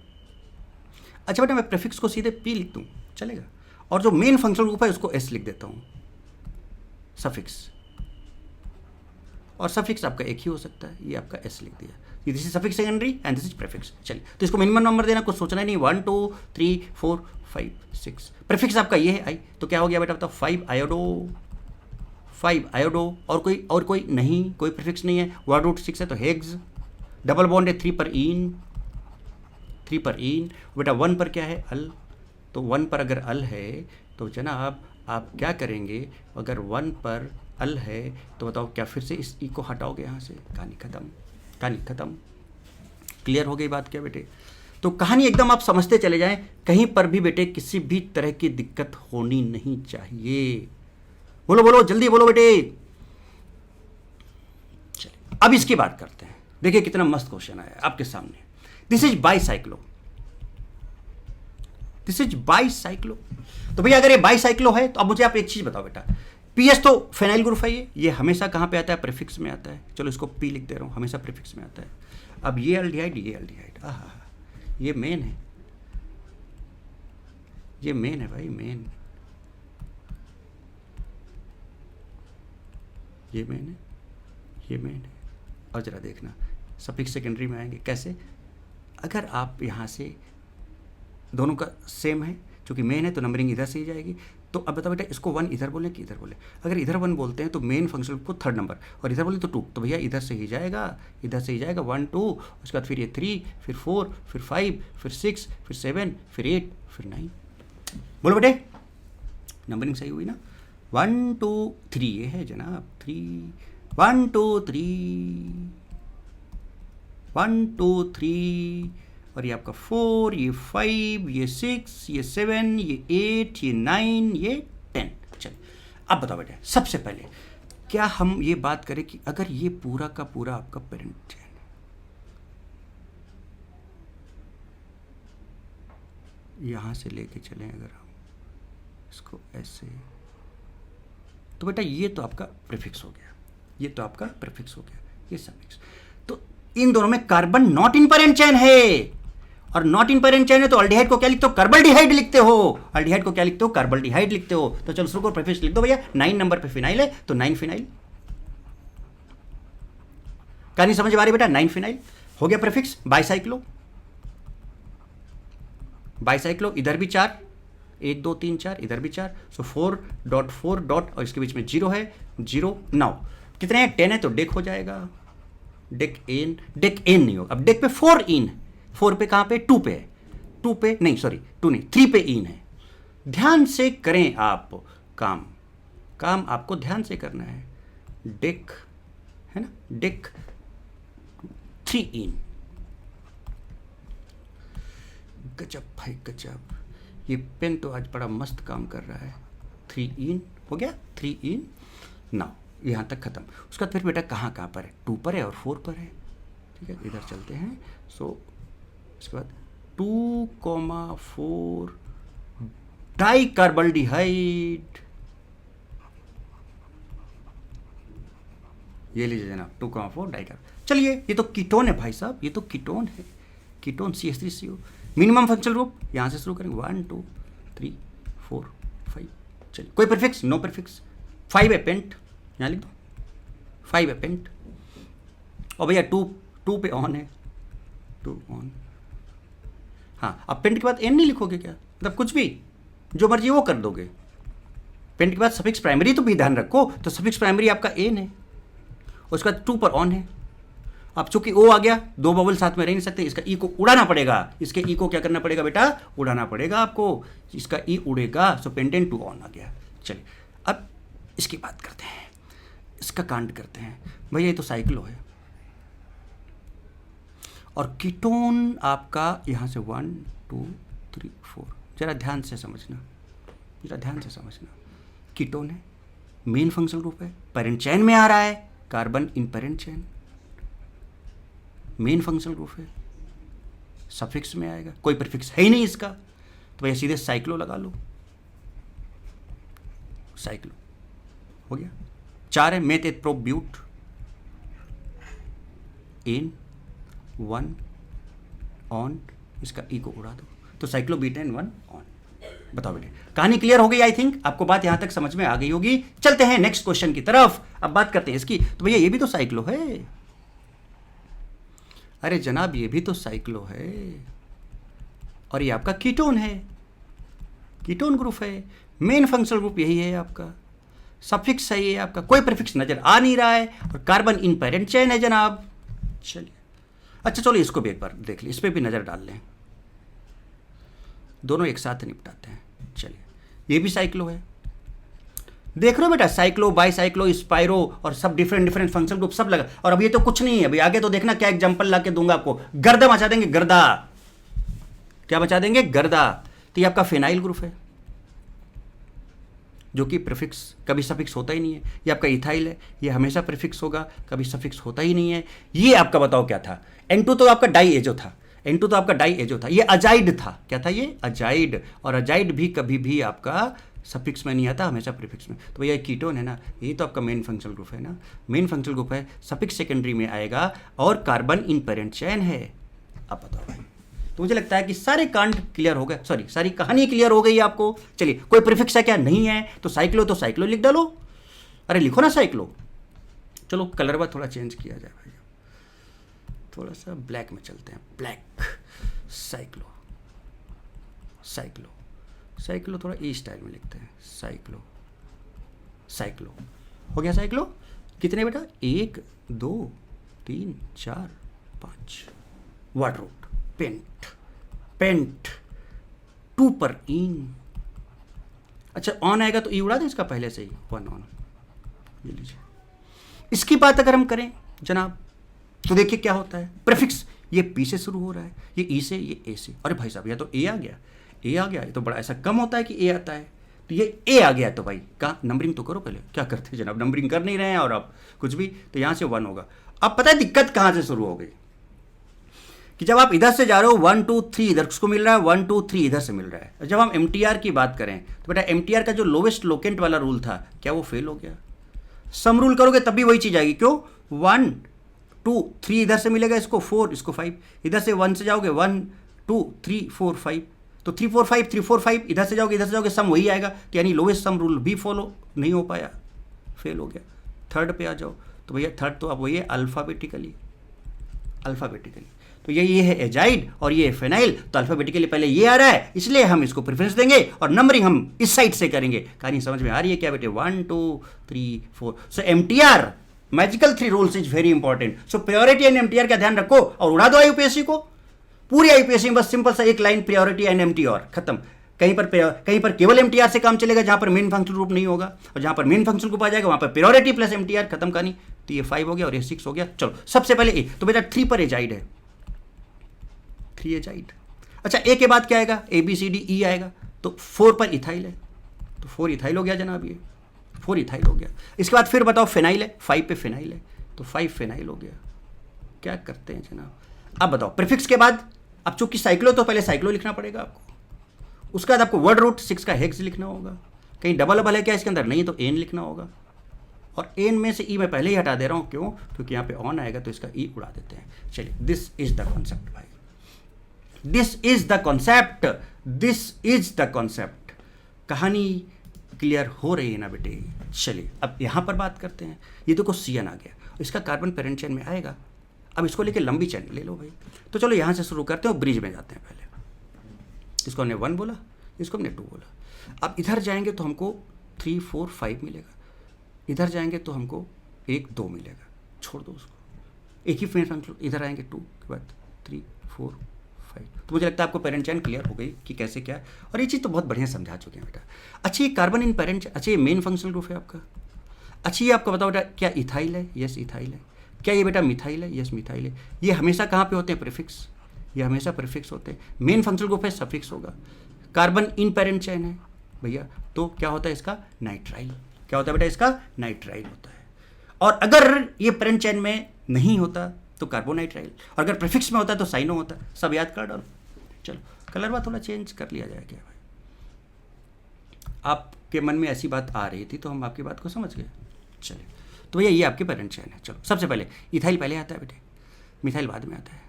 अच्छा बेटा, मैं प्रीफिक्स को सीधे P लिख दूँ चलेगा, और जो मेन फंक्शनल ग्रुप है उसको S लिख देता हूँ, सफिक्स। और सफिक्स आपका एक ही हो सकता है, ये आपका S लिख दिया। This is suffix secondary and this is prefix. चलिए, तो इसको मिनिमम नंबर देना, कुछ सोचना नहीं। 1 2 3 4 5 6, प्रीफिक्स आपका ये है आई, तो क्या हो गया बेटा बताओ, 5 आयोडो, और कोई नहीं, कोई प्रीफिक्स नहीं है। वर्ड रूट 6 है तो हेग्स, डबल बॉन्ड है 3 पर इन, बेटा 1 पर क्या है, अल, तो 1 पर अगर अल है तो जनाब आप क्या करेंगे, अगर 1 पर अल है तो बताओ क्या फिर से इस ई को हटाओगे यहाँ से। कहानी खत्म। क्लियर हो गई बात क्या बेटे। तो कहानी एकदम आप समझते चले जाएं, कहीं पर भी बेटे किसी भी तरह की दिक्कत होनी नहीं चाहिए। बोलो जल्दी बोलो बेटे। चलिए अब इसकी बात करते हैं। देखिए कितना मस्त क्वेश्चन आया आपके सामने। This is bicyclo. तो भैया अगर ये बाईसाइक्लो है तो अब मुझे आप एक चीज बताओ बेटा, PS तो फेनाइल ग्रुप है, ये हमेशा कहाँ पे आता है, प्रीफिक्स में आता है। चलो इसको P लिख दे रहा हूँ, हमेशा प्रीफिक्स में आता है। अब ये एल्डिहाइड, ये मेन है, भाई मेन, ये मेन है। और जरा देखना सफिक्स सेकेंडरी में आएंगे कैसे, अगर आप यहाँ से दोनों का सेम है, क्योंकि मेन है तो नंबरिंग इधर से ही जाएगी। तो अब बताओ बेटा, इसको 1 इधर बोले कि इधर बोले। अगर इधर 1 बोलते हैं तो मेन फंक्शन को 3rd नंबर, और इधर बोले तो 2, तो भैया इधर से ही जाएगा 1 2, उसके बाद फिर ये 3, फिर 4, फिर 5, फिर 6, फिर 7, फिर 8, फिर 9। बोलो बेटे, नंबरिंग सही हुई ना। 1 2 3 ये है जनाब, 3 1 2 3 1 2 3, और ये आपका 4, ये 5, ये 6, ये 7, ये 8, ये 9, ये 10। चलिए अब बताओ बेटे, सबसे पहले क्या हम ये बात करें कि अगर ये पूरा का पूरा आपका पेरेंट चेन है, यहां से लेके चलें अगर हम इसको ऐसे, तो बेटा ये तो आपका प्रीफिक्स हो गया, ये तो आपका प्रीफिक्स हो गया, ये सफिक्स। तो इन दोनों में carbon not in parent chain है, और नॉट इन पेरेंट चेन है तो अल्डिहाइड को क्या लिखते हो? कार्बल्डिहाइड लिखते हो। अल्डिहाइड को क्या लिखते हो? कार्बल्डिहाइड लिखते हो। तो चलो शुरू करो, प्रीफिक्स लिख दो भैया। 9 नंबर पे फिनाइल है तो 9 फिनाइल। कहानी समझ में आ रही बेटा? 9 फिनाइल हो गया प्रीफिक्स। बाइसाइक्लो, बाइसाइक्लो इधर भी 4, 1 2 3 4, इधर भी 4, सो 4.4 डॉट और इसके बीच में 0 है, 0 9 कितने हैं? 10 है तो डेक हो जाएगा। डेक एन, डेक एन नहीं होगा, अब डेक पे 4 इन, 4 पे कहां पे? 2 पे है, 2 पे नहीं, सॉरी 2 नहीं, 3 पे इन है। ध्यान से करें आप काम, काम आपको ध्यान से करना है। डेक है ना, डेक 3 इन। गजब भाई गजब, ये पेन तो आज बड़ा मस्त काम कर रहा है। 3 इन हो गया, 3 इन नाउ, यहाँ तक खत्म। उसके बाद फिर बेटा कहाँ कहाँ पर है? 2 पर है और 4 पर है, ठीक है। इधर चलते हैं। सो इसके बाद 2,4 डाई कार्बल्डिहाइड, ये लीजिए जनाब 2,4 डाई कार्बन। चलिए ये तो कीटोन है भाई साहब, ये तो कीटोन है, ketone CH3CO। Minimum functional group यहाँ से शुरू करेंगे, 1 2 3 4 5। चलिए कोई प्रीफिक्स? No prefix. 5 है पेंट, यहाँ लिख दो 5 है पेंट। और भैया 2 पे ऑन है, 2 ऑन। हाँ, अब पेंट के बाद एन नहीं लिखोगे क्या? मतलब कुछ भी जो मर्जी वो कर दोगे। पेंट के बाद सफिक्स प्राइमरी तो भी ध्यान रखो, तो सफिक्स प्राइमरी आपका एन है, उसके बाद 2 पर ऑन है। अब चूंकि ओ आ गया, 2 बबल साथ में रह नहीं सकते, इसका ई को उड़ाना पड़ेगा। इसके ई को क्या करना पड़ेगा बेटा? उड़ाना पड़ेगा आपको, इसका ई उड़ेगा। सो पेंटेन 2 ऑन आ गया। चलिए अब इसकी बात करते हैं, इसका कांड करते हैं। भैया ये तो साइक्लो है, और कीटोन आपका यहाँ से 1 2 3 4। जरा ध्यान से समझना, जरा ध्यान से समझना। कीटोन है, मेन फंक्शनल ग्रुप है, पेरेंट चेन में आ रहा है, carbon in parent chain, main functional group है, सफिक्स में आएगा, कोई प्रीफिक्स है ही नहीं इसका, तो भैया सीधे साइक्लो लगा लो। साइक्लो हो गया। 4 है, मेथ एथ प्रोप ब्यूट, एन 1 ऑन, इसका ई को उड़ा दो, तो साइक्लो बीटेन 1 ऑन। बताओ बेटे, कहानी क्लियर हो गई? आई थिंक आपको बात यहां तक समझ में आ गई होगी। चलते हैं नेक्स्ट क्वेश्चन की तरफ। अब बात करते हैं इसकी। तो भैया ये भी तो साइक्लो है। अरे जनाब ये भी तो साइक्लो है, और ये आपका कीटोन है, कीटोन ग्रुप है, मेन फंक्शनल ग्रुप यही है आपका, सफिक्स है ये आपका, कोई प्रीफिक्स नजर आ नहीं रहा है, और कार्बन इन पेरेंट चेन है जनाब। चलिए अच्छा, चलो इसको भी एक बार देख लें, इस पर भी नजर डाल लें, दोनों एक साथ निपटाते हैं। चलिए ये भी साइक्लो है, देख रहे हो बेटा, साइक्लो, बाईसाइक्लो, स्पाइरो, और सब डिफरेंट फंक्शनल ग्रुप सब लगा। और अब ये तो कुछ नहीं है, अभी आगे तो देखना क्या एग्जांपल ला के दूंगा आपको। गर्दा मचा देंगे, गर्दा, क्या मचा देंगे? गर्दा। तो ये आपका फिनाइल ग्रुप है, जो कि प्रीफिक्स कभी सफिक्स होता ही नहीं है। ये आपका इथाइल है, ये हमेशा प्रीफिक्स होगा, कभी सफिक्स होता ही नहीं है। ये आपका बताओ क्या था? N2 तो आपका डाई एजो था, N2 तो आपका डाई एजो था। ये अजाइड था, क्या था ये? अजाइड। और अजाइड भी कभी भी आपका सफिक्स में नहीं आता, हमेशा प्रीफिक्स में। तो भैया कीटोन है ना, यही तो आपका मेन फंक्शनल ग्रुप है ना, मेन फंक्शनल ग्रुप है, सफिक्स सेकेंडरी में आएगा, और कार्बन इन पेरेंट चेन है। अब बताओ भाई, तो मुझे लगता है कि सारे कांड क्लियर हो गए, सॉरी सारी कहानी क्लियर हो गई आपको। चलिए कोई प्रीफिक्स है क्या? नहीं है, तो साइक्लो लिख डालो। अरे लिखो ना साइक्लो। चलो कलर बा थोड़ा चेंज किया जाए भैया, थोड़ा सा ब्लैक में चलते हैं, ब्लैक। साइक्लो, साइक्लो, साइक्लो थोड़ा ई स्टाइल में लिखते हैं, साइक्लो, साइक्लो हो गया। साइक्लो कितने बेटा? 1 2 3 4 5। वाटरूट, पेंट, पेंट 2 पर इन। अच्छा ऑन आएगा तो ई उड़ा दे इसका पहले से ही, 1 ऑन। ये लीजिए, इसकी बात अगर हम करें जनाब, तो देखिए क्या होता है। प्रीफिक्स ये पी से शुरू हो रहा है, ये ई से, ये ए से। अरे भाई साहब यह तो ए आ गया, ए आ गया। ये तो बड़ा ऐसा कम होता है कि ए आता है, तो ये ए आ गया, तो भाई कहाँ नंबरिंग तो करो पहले, क्या करते हैं जनाब, नंबरिंग कर नहीं रहे हैं और आप कुछ भी, तो यहाँ से 1 होगा। अब पता है दिक्कत कहाँ से शुरू हो गई, कि जब आप इधर से जा रहे हो 1 2 3 इधर उसको मिल रहा है, 1 2 3 इधर से मिल रहा है। जब हम MTR की बात करें तो बेटा MTR का जो लोवेस्ट लोकेंट वाला रूल था, क्या वो फेल हो गया? सम रूल करोगे तब भी वही चीज़ आएगी, क्यों? 1 2 3 इधर से मिलेगा इसको 4, इसको 5, इधर से 1 से जाओगे 1 2 3 4 5, तो 3 4 5 3 4 5, इधर से जाओगे सम वही आएगा, तो यानी लोवेस्ट सम रूल भी फॉलो नहीं हो पाया, फेल हो गया। थर्ड पे आ जाओ, तो भैया थर्ड तो अब वही है अल्फ़ाबेटिकली, तो ये है एजाइड और ये है फेनाइल, तो अल्फ़ाबेटिकली पहले ये आ रहा है, इसलिए हम इसको प्रेफरेंस देंगे और नंबरिंग हम इस साइड से करेंगे। कहानी समझ में आ रही है क्या बेटे? 1 2 3 4। सो MTR magical 3 rules is very important. So priority and MTR का ध्यान रखो और उड़ा दो IUPAC को, पूरी IUPAC में बस सिंपल सा एक लाइन प्रायोरिटी एंड MTR खत्म। कहीं पर केवल MTR से काम चलेगा जहां पर मेन फंक्शन ग्रुप नहीं होगा, और जहां पर मेन फंक्शन ग्रुप आ जाएगा वहां पर प्रायोरिटी प्लस MTR खत्म कहानी। तो ये 5 हो गया और ये 6 हो गया। चलो सबसे पहले ए, तो बेटा 3 पर एजाइड है, 3 एजाइड। अच्छा ए के बाद क्या आएगा? ABCDE आएगा, तो 4 पर इथाइल है, तो 4 इथाइल हो गया जनाब, ये 4 इथाइल हो गया। इसके बाद फिर बताओ फेनाइल है, 5 पे फेनाइल है, तो 5 फेनाइल हो गया। क्या करते हैं जनाब? अब बताओ प्रीफिक्स के बाद, अब चूंकि साइक्लो तो पहले साइक्लो लिखना पड़ेगा आपको, उसके बाद आपको वर्ड रूट 6 का हेक्स लिखना होगा। कहीं डबल है क्या इसके अंदर? नहीं, तो एन लिखना होगा। और एन में से ई मैं पहले ही हटा दे रहा हूँ, क्यों? क्योंकि यहाँ पे ऑन आएगा तो इसका ई उड़ा देते हैं। चलिए, दिस इज द कॉन्सेप्ट भाई, this is the concept, this is the concept. कहानी क्लियर हो रही है ना बेटे? चलिए अब यहाँ पर बात करते हैं। ये देखो CN आ गया, इसका कार्बन पेरेंट चेन में आएगा। अब इसको लेके लंबी चेन ले लो भाई। तो चलो यहाँ से शुरू करते हैं, ब्रिज में जाते हैं। पहले इसको हमने 1 बोला, इसको हमने 2 बोला। अब इधर जाएंगे तो हमको 3 4 5 मिलेगा, इधर जाएंगे तो हमको 1 2 मिलेगा, छोड़ दो उसको, एक ही फंक्शन। इधर आएंगे 2 के बाद 3 4 5। तो मुझे लगता है आपको पेरेंट चेन क्लियर हो गई कि कैसे क्या है, और ये चीज़ तो बहुत बढ़िया समझा चुके हैं बेटा। अच्छा ये कार्बन इन पेरेंट, अच्छा ये मेन फंक्शनल ग्रुप है आपका। अच्छा ये आपको बताओ बेटा, क्या इथाइल है? यस इथाइल है। क्या ये बेटा मिथाइल है? यस मिथाइल है। ये हमेशा कहाँ पे होते हैं? प्रीफिक्स, ये हमेशा प्रीफिक्स होते हैं। मेन फंक्शनल ग्रुप है, सफिक्स होगा। कार्बन इन पेरेंट चेन है भैया, तो क्या होता है इसका? नाइट्राइल। क्या होता है बेटा इसका? नाइट्राइल होता है। और अगर ये पेरेंट चेन में नहीं होता तो कार्बोनाइट्राइल, और अगर प्रीफिक्स में होता तो साइनो होता। सब याद कर डालो। चलो कलर बात थोड़ा चेंज कर लिया जाए क्या भाई? आपके मन में ऐसी बात आ रही थी तो हम आपकी बात को समझ गए। चलिए तो भैया ये आपके पेरेंट चेन है। चलो सबसे पहले इथाइल पहले आता है बेटे, मिथाइल बाद में आता है।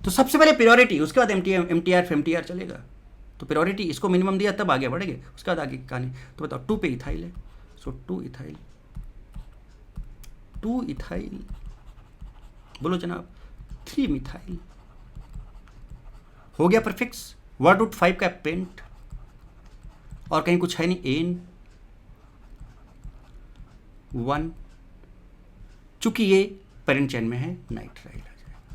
तो सबसे पहले प्रायोरिटी, उसके बाद MTR FMTR चलेगा। तो प्रायोरिटी इसको मिनिमम दिया तब आगे बढ़ेंगे, उसके बाद आगे कहानी। तो बताओ 2 पे इथाइल है, सो 2 इथाइल, 2 इथाइल बोलो जनाब, 3 मिथाइल हो गया प्रीफिक्स। वर्ड रूट 5 का पेंट, और कहीं कुछ है नहीं, एन 1, चूंकि ये पेरेंट चेन में है नाइट्राइल आ जाएगा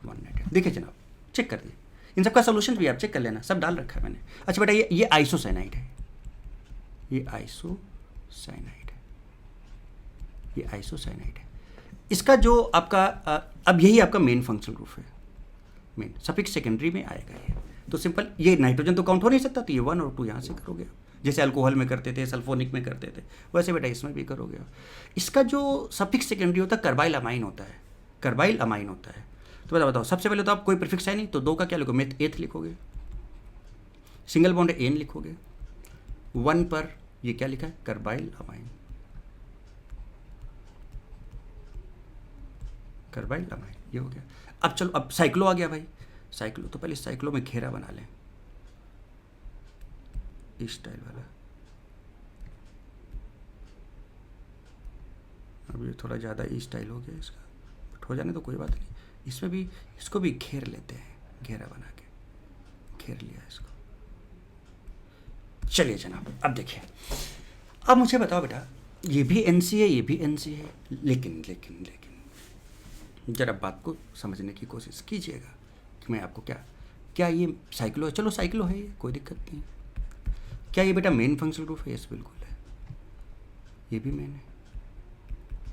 1 नाइट्राइल। देखिए जनाब चेक कर दिए, इन सबका सोल्यूशन भी आप चेक कर लेना, सब डाल रखा है मैंने। अच्छा बेटा ये आइसोसाइनाइड है, ये आइसोसाइनाइड है, ये आइसोसाइनाइड है। इसका जो आपका अब यही आपका मेन फंक्शनल ग्रुप है, मेन सफिक्स सेकेंडरी में आएगा ये। तो सिंपल, ये नाइट्रोजन तो काउंट हो नहीं सकता, तो ये 1 और 2 यहाँ से करोगे, जैसे अल्कोहल में करते थे, सल्फोनिक में करते थे, वैसे बेटा इसमें भी करोगे। इसका जो सफिक्स सेकेंडरी होता है कार्बाइल अमाइन होता है, कार्बाइल अमाइन होता है। तो बताओ सबसे पहले तो आप कोई प्रीफिक्स है नहीं, तो 2 का क्या लिखोगे? मेथ एथ लिखोगे, सिंगल बॉन्ड एन लिखोगे, 1 पर ये क्या लिखा है? कार्बाइल अमाइन, कार्बाइल अमाइन, ये हो गया। अब चलो अब साइक्लो आ गया भाई। साइक्लो तो पहले साइक्लो में घेरा बना लें, इस स्टाइल वाला। अब ये थोड़ा ज़्यादा ई स्टाइल हो गया इसका, बट हो जाने तो कोई बात नहीं। इसमें भी इसको भी घेर लेते हैं, घेरा बना के घेर लिया इसको। चलिए जनाब अब देखिए, अब मुझे बताओ बेटा, ये भी NC है, ये भी NC है, लेकिन लेकिन लेकिन जरा बात को समझने की कोशिश कीजिएगा कि मैं आपको क्या ये साइक्लो है? चलो साइक्लो है, ये कोई दिक्कत नहीं। क्या ये बेटा मेन फंक्शनल ग्रुप है? यस बिल्कुल है, ये भी मेन है।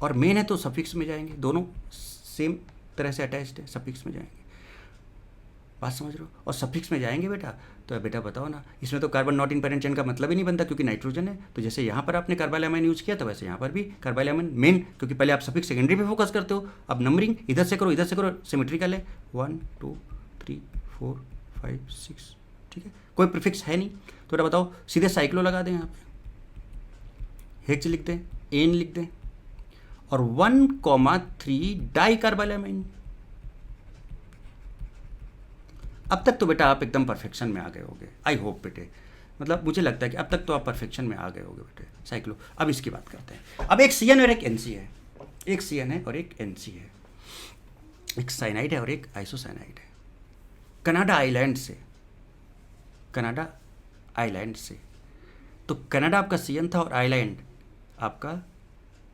और मेन है तो सफिक्स में जाएंगे, दोनों सेम तरह से अटैच्ड है, सफिक्स में जाएंगे। बात समझ रहे हो? और सफिक्स में जाएंगे बेटा, तो बेटा बताओ ना, इसमें तो carbon not in parent chain का मतलब ही नहीं बनता क्योंकि नाइट्रोजन है। तो जैसे यहाँ पर आपने कार्बाइलामाइन यूज़ किया, तो वैसे यहाँ पर भी कार्बाइलामाइन मेन, क्योंकि पहले आप सफिक्स सेकेंडरी पे फोकस करते हो। अब नंबरिंग इधर से करो, इधर से करो, सिमेट्रिकल है, 1 2 3 4 5 6, ठीक है, कोई प्रीफिक्स है नहीं। तो बेटा बताओ, सीधे साइक्लो लगा दें यहाँ पे, हेक्स लिख दें, एन लिख दें, और 1,3 डाई कार्बाइलामाइन। अब तक तो बेटा आप एकदम परफेक्शन में आ गए होगे, आई होप बेटे, मतलब मुझे लगता है कि अब तक तो आप परफेक्शन में आ गए होगे बेटे साइक्लो। अब इसकी बात करते हैं। अब एक CN और एक NC है, एक CN है और एक NC है, एक साइनाइड है और एक आइसोसाइनाइड है। कनाडा आइलैंड से, कनाडा आइलैंड से, तो कनाडा आपका CN था और आइलैंड आपका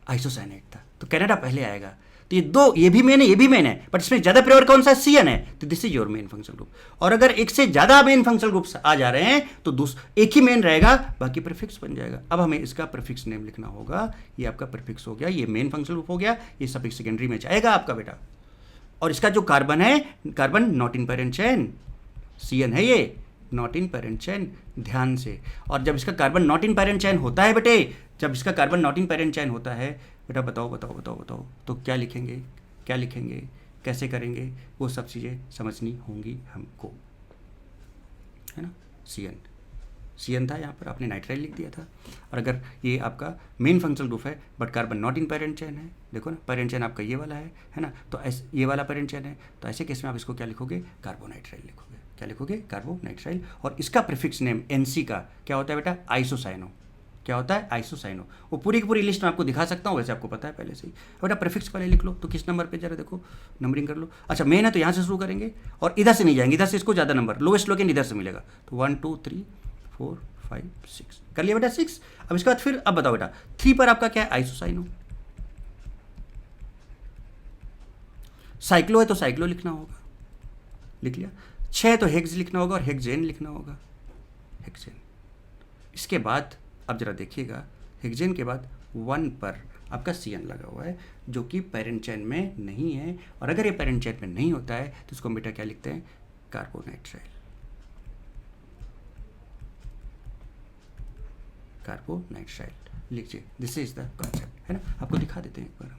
आइसोसाइनाइड था, तो कनाडा पहले आएगा। तो ये दो, ये भी मेन है, ये भी मेन है, बट इसमें ज़्यादा प्योर कौन सा है? CN है, तो this is your main functional group. और अगर एक से ज़्यादा मेन फंक्शनल ग्रुप्स आ जा रहे हैं तो एक ही मेन रहेगा, बाकी प्रीफिक्स बन जाएगा। अब हमें इसका प्रीफिक्स नेम लिखना होगा। ये आपका प्रीफिक्स हो गया, ये मेन फंक्शनल ग्रुप हो गया, ये सफिक्स सेकेंडरी में जाएगा आपका बेटा। और इसका जो कार्बन है, carbon not in parent chain, CN है ये, नॉट इन पेरेंट चेन, ध्यान से। और जब इसका carbon not in parent chain होता है बेटे, जब इसका carbon not in parent chain होता है बेटा, बताओ बताओ बताओ बताओ, तो क्या लिखेंगे, क्या लिखेंगे, कैसे करेंगे, वो सब चीज़ें समझनी होंगी हमको, है ना। CN था, यहाँ पर आपने नाइट्राइल लिख दिया था। और अगर ये आपका मेन फंक्शनल ग्रुप है but carbon not in parent chain है, देखो ना, पेरेंट चेन आपका ये वाला है ना, तो ऐसे ये वाला पेरेंट चेन है, तो ऐसे केस में आप इसको क्या लिखोगे? कार्बोनाइट्राइल लिखोगे। क्या लिखोगे? कार्बोनाइट्राइल। और इसका प्रीफिक्स नेम NC का क्या होता है बेटा? आइसोसाइनो। क्या होता है? आइसोसाइनो। वो पूरी की पूरी लिस्ट में आपको दिखा सकता हूँ, वैसे आपको पता है पहले से ही। बेटा प्रीफिक्स पहले लिख लो, तो किस नंबर पे जरा देखो, नंबरिंग कर लो। अच्छा मेन है तो यहाँ से शुरू करेंगे और इधर से नहीं जाएंगे, इधर से इसको ज़्यादा नंबर, लोएस्ट लोकेन इधर से मिलेगा, तो 1 2 3 4 5 6 कर लिया बेटा 6। अब इसके बाद फिर अब बताओ बेटा 3 पर आपका क्या है? आइसोसाइनो। साइक्लो है तो साइक्लो लिखना होगा, लिख लिया। 6 तो हेक्स लिखना होगा और हेक्सेन लिखना होगा, हेक्सेन। इसके बाद अब जरा देखिएगा, हेक्सेन के बाद 1 पर आपका CN लगा हुआ है जो कि पेरेंट चेन में नहीं है। और अगर ये पेरेंट चेन में नहीं होता है तो इसको बेटा क्या लिखते हैं? कार्बोनाइट्राइल। कार्बोनाइट्राइल लीजिए, दिस इज द कॉन्सेप्ट, है ना। आपको दिखा देते हैं एक बार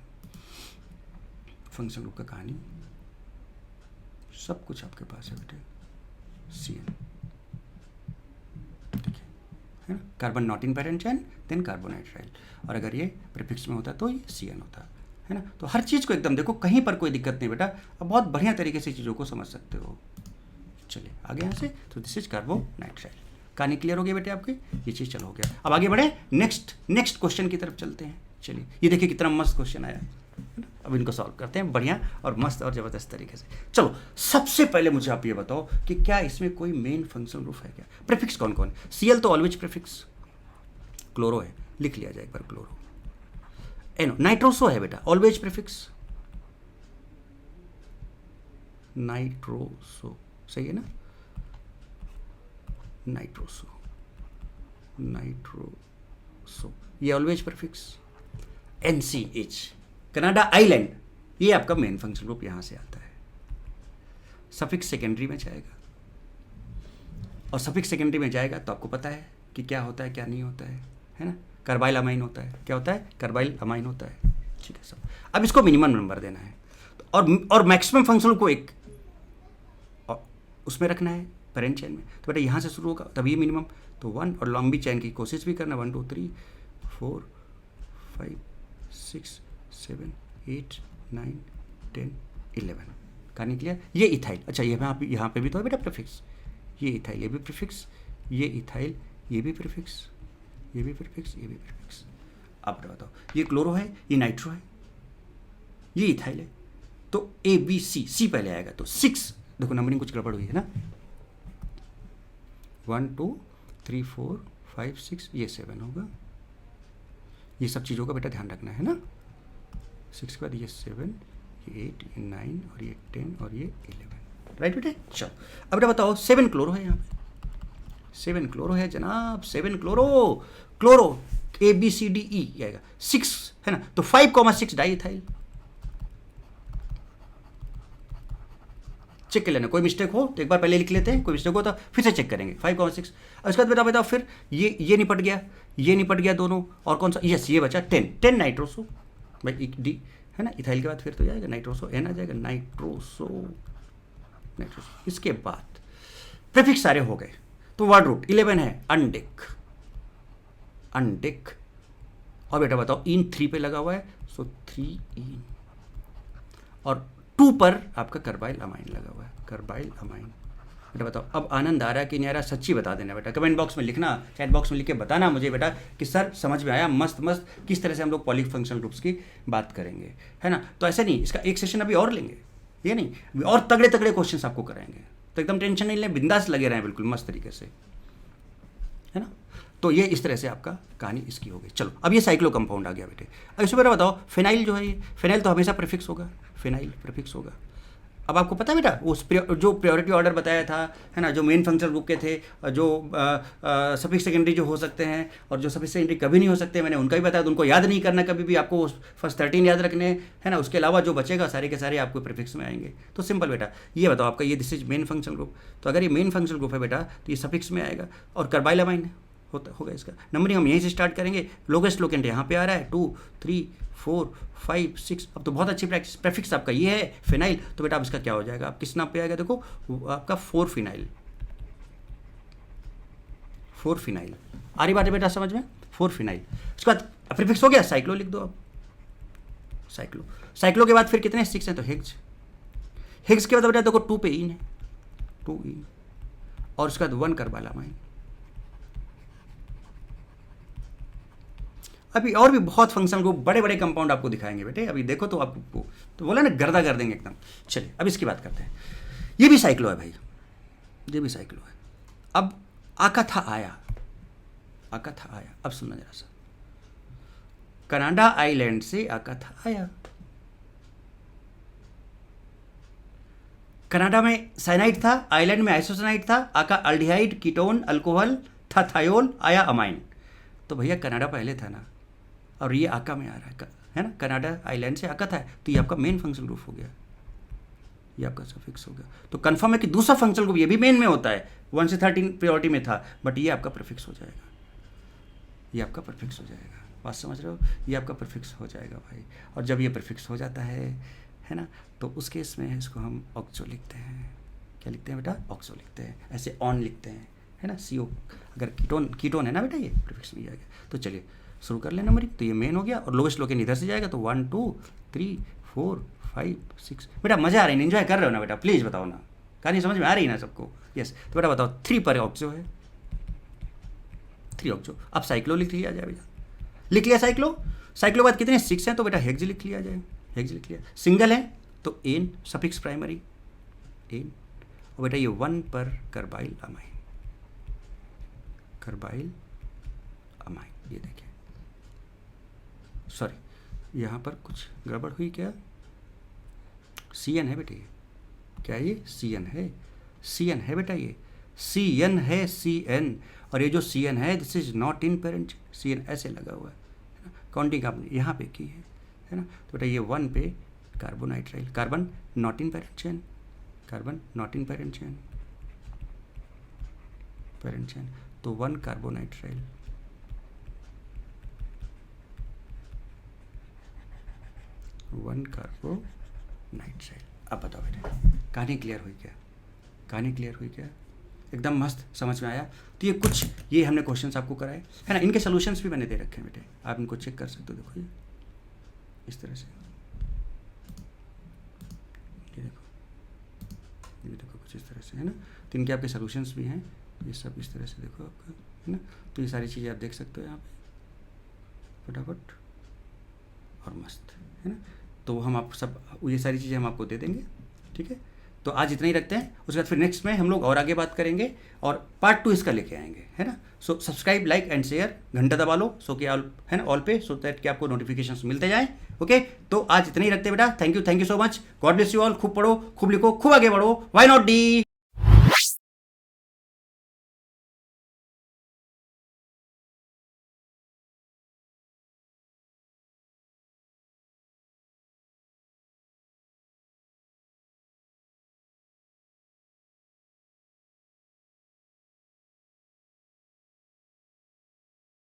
फंक्शन ग्रुप का कहानी, सब कुछ आपके पास है बेटे। CN देखिए, है ना, carbon not in parent chain, then carbonitrile. और अगर ये प्रीफिक्स में होता तो ये CN होता, है ना। तो हर चीज़ को एकदम देखो, कहीं पर कोई दिक्कत नहीं बेटा, अब बहुत बढ़िया तरीके से चीज़ों को समझ सकते हो। चलिए आगे यहाँ से, तो दिस इज कार्बोनाइट्राइल। कहानी क्लियर हो गई बेटे आपकी, ये चीज़ चलो हो गया। अब आगे बढ़े, नेक्स्ट क्वेश्चन की तरफ चलते हैं। चलिए ये देखिए कितना मस्त क्वेश्चन आया, है ना। अब इनको सॉल्व करते हैं बढ़िया और मस्त और ज़बरदस्त तरीके से। चलो सबसे पहले मुझे आप ये बताओ कि क्या इसमें कोई मेन फंक्शनल ग्रुप है क्या? प्रीफिक्स कौन कौन है? Cl तो ऑलवेज प्रीफिक्स, क्लोरो है, लिख लिया जाए एक बार क्लोरो। एनो, नाइट्रोसो है बेटा, ऑलवेज प्रीफिक्स, नाइट्रोसो, सही है ना, नाइट्रोसो, नाइट्रोसो, ये always prefix. NCH, Canada island, ये आपका मेन फंक्शन ग्रुप यहाँ से आता है। सफिक्स सेकेंडरी में जाएगा, और सफिक्स सेकेंडरी में जाएगा तो आपको पता है कि क्या होता है क्या नहीं होता है ना। कार्बाइल अमाइन होता है, क्या होता है? कार्बाइल अमाइन होता है, ठीक है सब। अब इसको मिनिमम नंबर देना है और मैक्सिमम फंक्शन को एक और उसमें रखना है पेरेंट चेन में, तो बेटा यहाँ से शुरू होगा तभी मिनिमम, तो 1, और लंबी चेन की कोशिश भी करना, 1 2 3 4 5 6 7 8 9 10 11। कहानी क्लियर? ये इथाइल, अच्छा यहाँ पे भी तो है बेटा प्रीफिक्स, ये इथाइल, ये भी प्रीफिक्स, ये इथाइल, ये भी प्रीफिक्स, ये भी प्रीफिक्स, ये भी प्रीफिक्स। अब बताओ, ये क्लोरो है, ये नाइट्रो है, ये इथाइल है, तो ABC पहले आएगा, तो 6, देखो नंबरिंग कुछ गड़बड़ हुई है ना, 1 2 3 4 5 6, ये 7 होगा। ये सब चीज़ों का बेटा ध्यान रखना है ना। 6 के बाद ये 7, ये 8, ये 9 और ये 10 और ये 11, राइट बेटे। चलो अब बेटा बताओ, 7 क्लोरो है यहाँ पे, 7 क्लोरो है जनाब, 7 क्लोरो ABCDE आएगा, 6 है ना, तो 5,6 डाई इथाइल, चेक कर लेना, कोई मिस्टेक हो तो एक बार पहले लिख लेते हैं, कोई मिस्टेक हो तो फिर से चेक करेंगे 5,6। और उसके बाद बेटा बताओ फिर ये निपट गया, ये निपट गया दोनों, और कौन सा, यस ये बचा 10 नाइट्रोसो भाई, डी है ना, इथाइल के बाद फिर तो जाएगा नाइट्रोसो, एन आ जाएगा नाइट्रोसो। इसके बाद प्रीफिक्स सारे हो गए, तो वर्ड रूट 11 है अनडिक, अनडिक। और बेटा बताओ इन 3 पे लगा हुआ है, सो 3 इन, और 2 पर आपका कार्बाइल अमाइन लगा हुआ है, कार्बाइल अमाइन। बेटा बताओ अब आनंद आ रहा है कि नहीं आ रहा, सच्ची बता देना बेटा, कमेंट बॉक्स में लिखना, चैट बॉक्स में लिख के बताना मुझे बेटा कि सर समझ में आया, मस्त मस्त किस तरह से हम लोग पॉलीफंक्शनल ग्रुप्स की बात करेंगे, है ना। तो ऐसे नहीं, इसका एक सेशन अभी और लेंगे, ये नहीं, और तगड़े तगड़े क्वेश्चंस आपको कराएंगे, तो एकदम टेंशन नहीं लें, बिंदास लगे रहें बिल्कुल मस्त तरीके से, है ना। तो ये इस तरह से आपका कहानी इसकी हो गई। चलो अब ये साइक्लो कंपाउंड आ गया बेटे। अब इसमें बेटा बताओ फिनाइल जो है, ये फिनाइल तो हमेशा प्रीफिक्स होगा, फिनाइल प्रीफिक्स होगा। अब आपको पता है बेटा उस जो प्रायोरिटी ऑर्डर बताया था, है ना, जो मेन फंक्शनल ग्रुप के थे, जो सफिक्स सेकेंडरी जो हो सकते हैं और जो सफिक्स सेकेंडरी कभी नहीं हो सकते, मैंने उनका भी बताया, तो उनको याद नहीं करना कभी भी, आपको फर्स्ट 13 याद रखने, है ना। उसके अलावा जो बचेगा सारे के सारे आपको प्रीफिक्स में आएंगे। तो सिंपल बेटा, ये बताओ आपका ये this is main functional group, तो अगर ये मेन फंक्शनल ग्रुप है बेटा तो ये सफिक्स में आएगा, और कार्बाइल अमाइन होगा इसका। नंबरिंग हम यहीं से स्टार्ट करेंगे, लोकेस्ट लोकेंट यहाँ पे आ रहा है 2 3 4 5 6। अब तो बहुत अच्छी प्रैक्टिस, प्रीफिक्स आपका ये है फिनाइल, तो बेटा अब इसका क्या हो जाएगा, आप किस नाम पे आएगा, देखो आपका 4 फिनाइल, 4 फिनाइल। आ रही बात है बेटा समझ में, 4 फिनाइल। उसके बाद प्रीफिक्स हो गया, साइक्लो लिख दो अब, साइक्लो। साइक्लो के बाद फिर कितने 6 हैं, तो हेक्स, हेक्स के बाद बेटा देखो 2 पे इन है, 2 इन, और उसके बाद 1 कार्बाइल अमाइन। अभी और भी बहुत फंक्शनल ग्रुप, बड़े बड़े कंपाउंड आपको दिखाएंगे बेटे, अभी देखो तो आपको तो बोला ना गर्दा कर देंगे एकदम। चलिए अब इसकी बात करते हैं, ये भी साइक्लो है भाई, ये भी साइक्लो है। अब आका था आया, आका था आया, अब सुनना जरा सा, कनाडा आइलैंड से आका था आया। कनाडा में साइनाइड था, आइलैंड में आइसोसाइनाइड था, आका अल्डिहाइड कीटोन अल्कोहल था, थायोल आया अमाइन। तो भैया कनाडा पहले था ना, और ये आका में आ रहा है ना, कनाडा आइलैंड से आका था, तो ये आपका मेन फंक्शनल ग्रुप हो गया, ये आपका सफिक्स हो गया। तो कंफर्म है कि दूसरा फंक्शनल ग्रुप ये भी मेन में होता है, 1 से 13 प्रायोरिटी में था, बट ये आपका प्रीफिक्स हो जाएगा, ये आपका प्रीफिक्स हो जाएगा। बात समझ रहे हो, ये आपका प्रीफिक्स हो जाएगा भाई। और जब ये प्रीफिक्स हो जाता है ना, तो उस केस में इसको हम ऑक्सो लिखते हैं। क्या लिखते हैं बेटा, ऑक्सो लिखते हैं, ऐसे ऑन लिखते हैं, है ना, CO। अगर कीटोन है ना बेटा, ये प्रीफिक्स में जाएगा। तो चलिए शुरू कर लेना नंबरिंग, तो ये मेन हो गया, और लोवेस्ट लोकेन इधर से जाएगा, तो 1 2 3 4 5 6। बेटा मजा आ रही है, एंजॉय कर रहे हो ना बेटा, प्लीज़ बताओ ना, कहानी समझ में आ रही है ना सबको, यस। तो बेटा बताओ 3 पर ऑक्सो है, 3 ऑक्सो। अब साइक्लो लिख लिया जाए भैया, लिख लिया साइक्लो। साइक्लो बाद कितने 6 हैं, तो बेटा हेक्स लिख लिया जाए, हेक्स लिख लिया। सिंगल है तो एन सफिक्स प्राइमरी एन, और बेटा ये 1 पर कार्बाइल अमाइन, कार्बाइल अमाइन। ये देखिए, सॉरी यहाँ पर कुछ गड़बड़ हुई क्या, CN है बेटा, ये क्या, ये CN है, CN है बेटा, ये CN है, CN। और ये जो CN है this is not in parent, CN ऐसे लगा हुआ है ना, काउंटिंग आपने यहाँ पे की है ना। तो बेटा ये 1 पे carbonitrile, carbon not in parent chain, carbon not in parent chain, parent chain, तो 1 कार्बोनाइट्राइल, 1 कार्बोनाइट्राइल। अब बताओ बेटा कहानी क्लियर हुई क्या, कहानी क्लियर हुई क्या, एकदम मस्त समझ में आया। तो ये कुछ ये हमने क्वेश्चंस आपको कराए है ना, इनके सॉल्यूशंस भी मैंने दे रखे हैं बेटे, आप इनको चेक कर सकते हो। देखो ये इस तरह से, ये देखो, ये देखो कुछ इस तरह से है ना, तो इनके आपके सॉल्यूशंस भी हैं, ये सब इस तरह से देखो आपका, है ना। तो ये सारी चीज़ें आप देख सकते हो यहाँ पे फटाफट, और मस्त है ना। तो हम आप सब ये सारी चीज़ें हम आपको दे देंगे, ठीक है। तो आज इतना ही रखते हैं, उसके बाद फिर नेक्स्ट में हम लोग और आगे बात करेंगे, और पार्ट 2 इसका लेके आएंगे, है ना। So subscribe, like and share, घंटा दबा लो, सो कि ऑल है ना, ऑल पे, सो दैट कि आपको नोटिफिकेशंस मिलते जाएं। ओके, तो आज इतना ही रखते हैं बेटा, thank you so much, God bless you all. खूब पढ़ो, खूब लिखो, खूब आगे बढ़ो, व्हाई नॉट डी।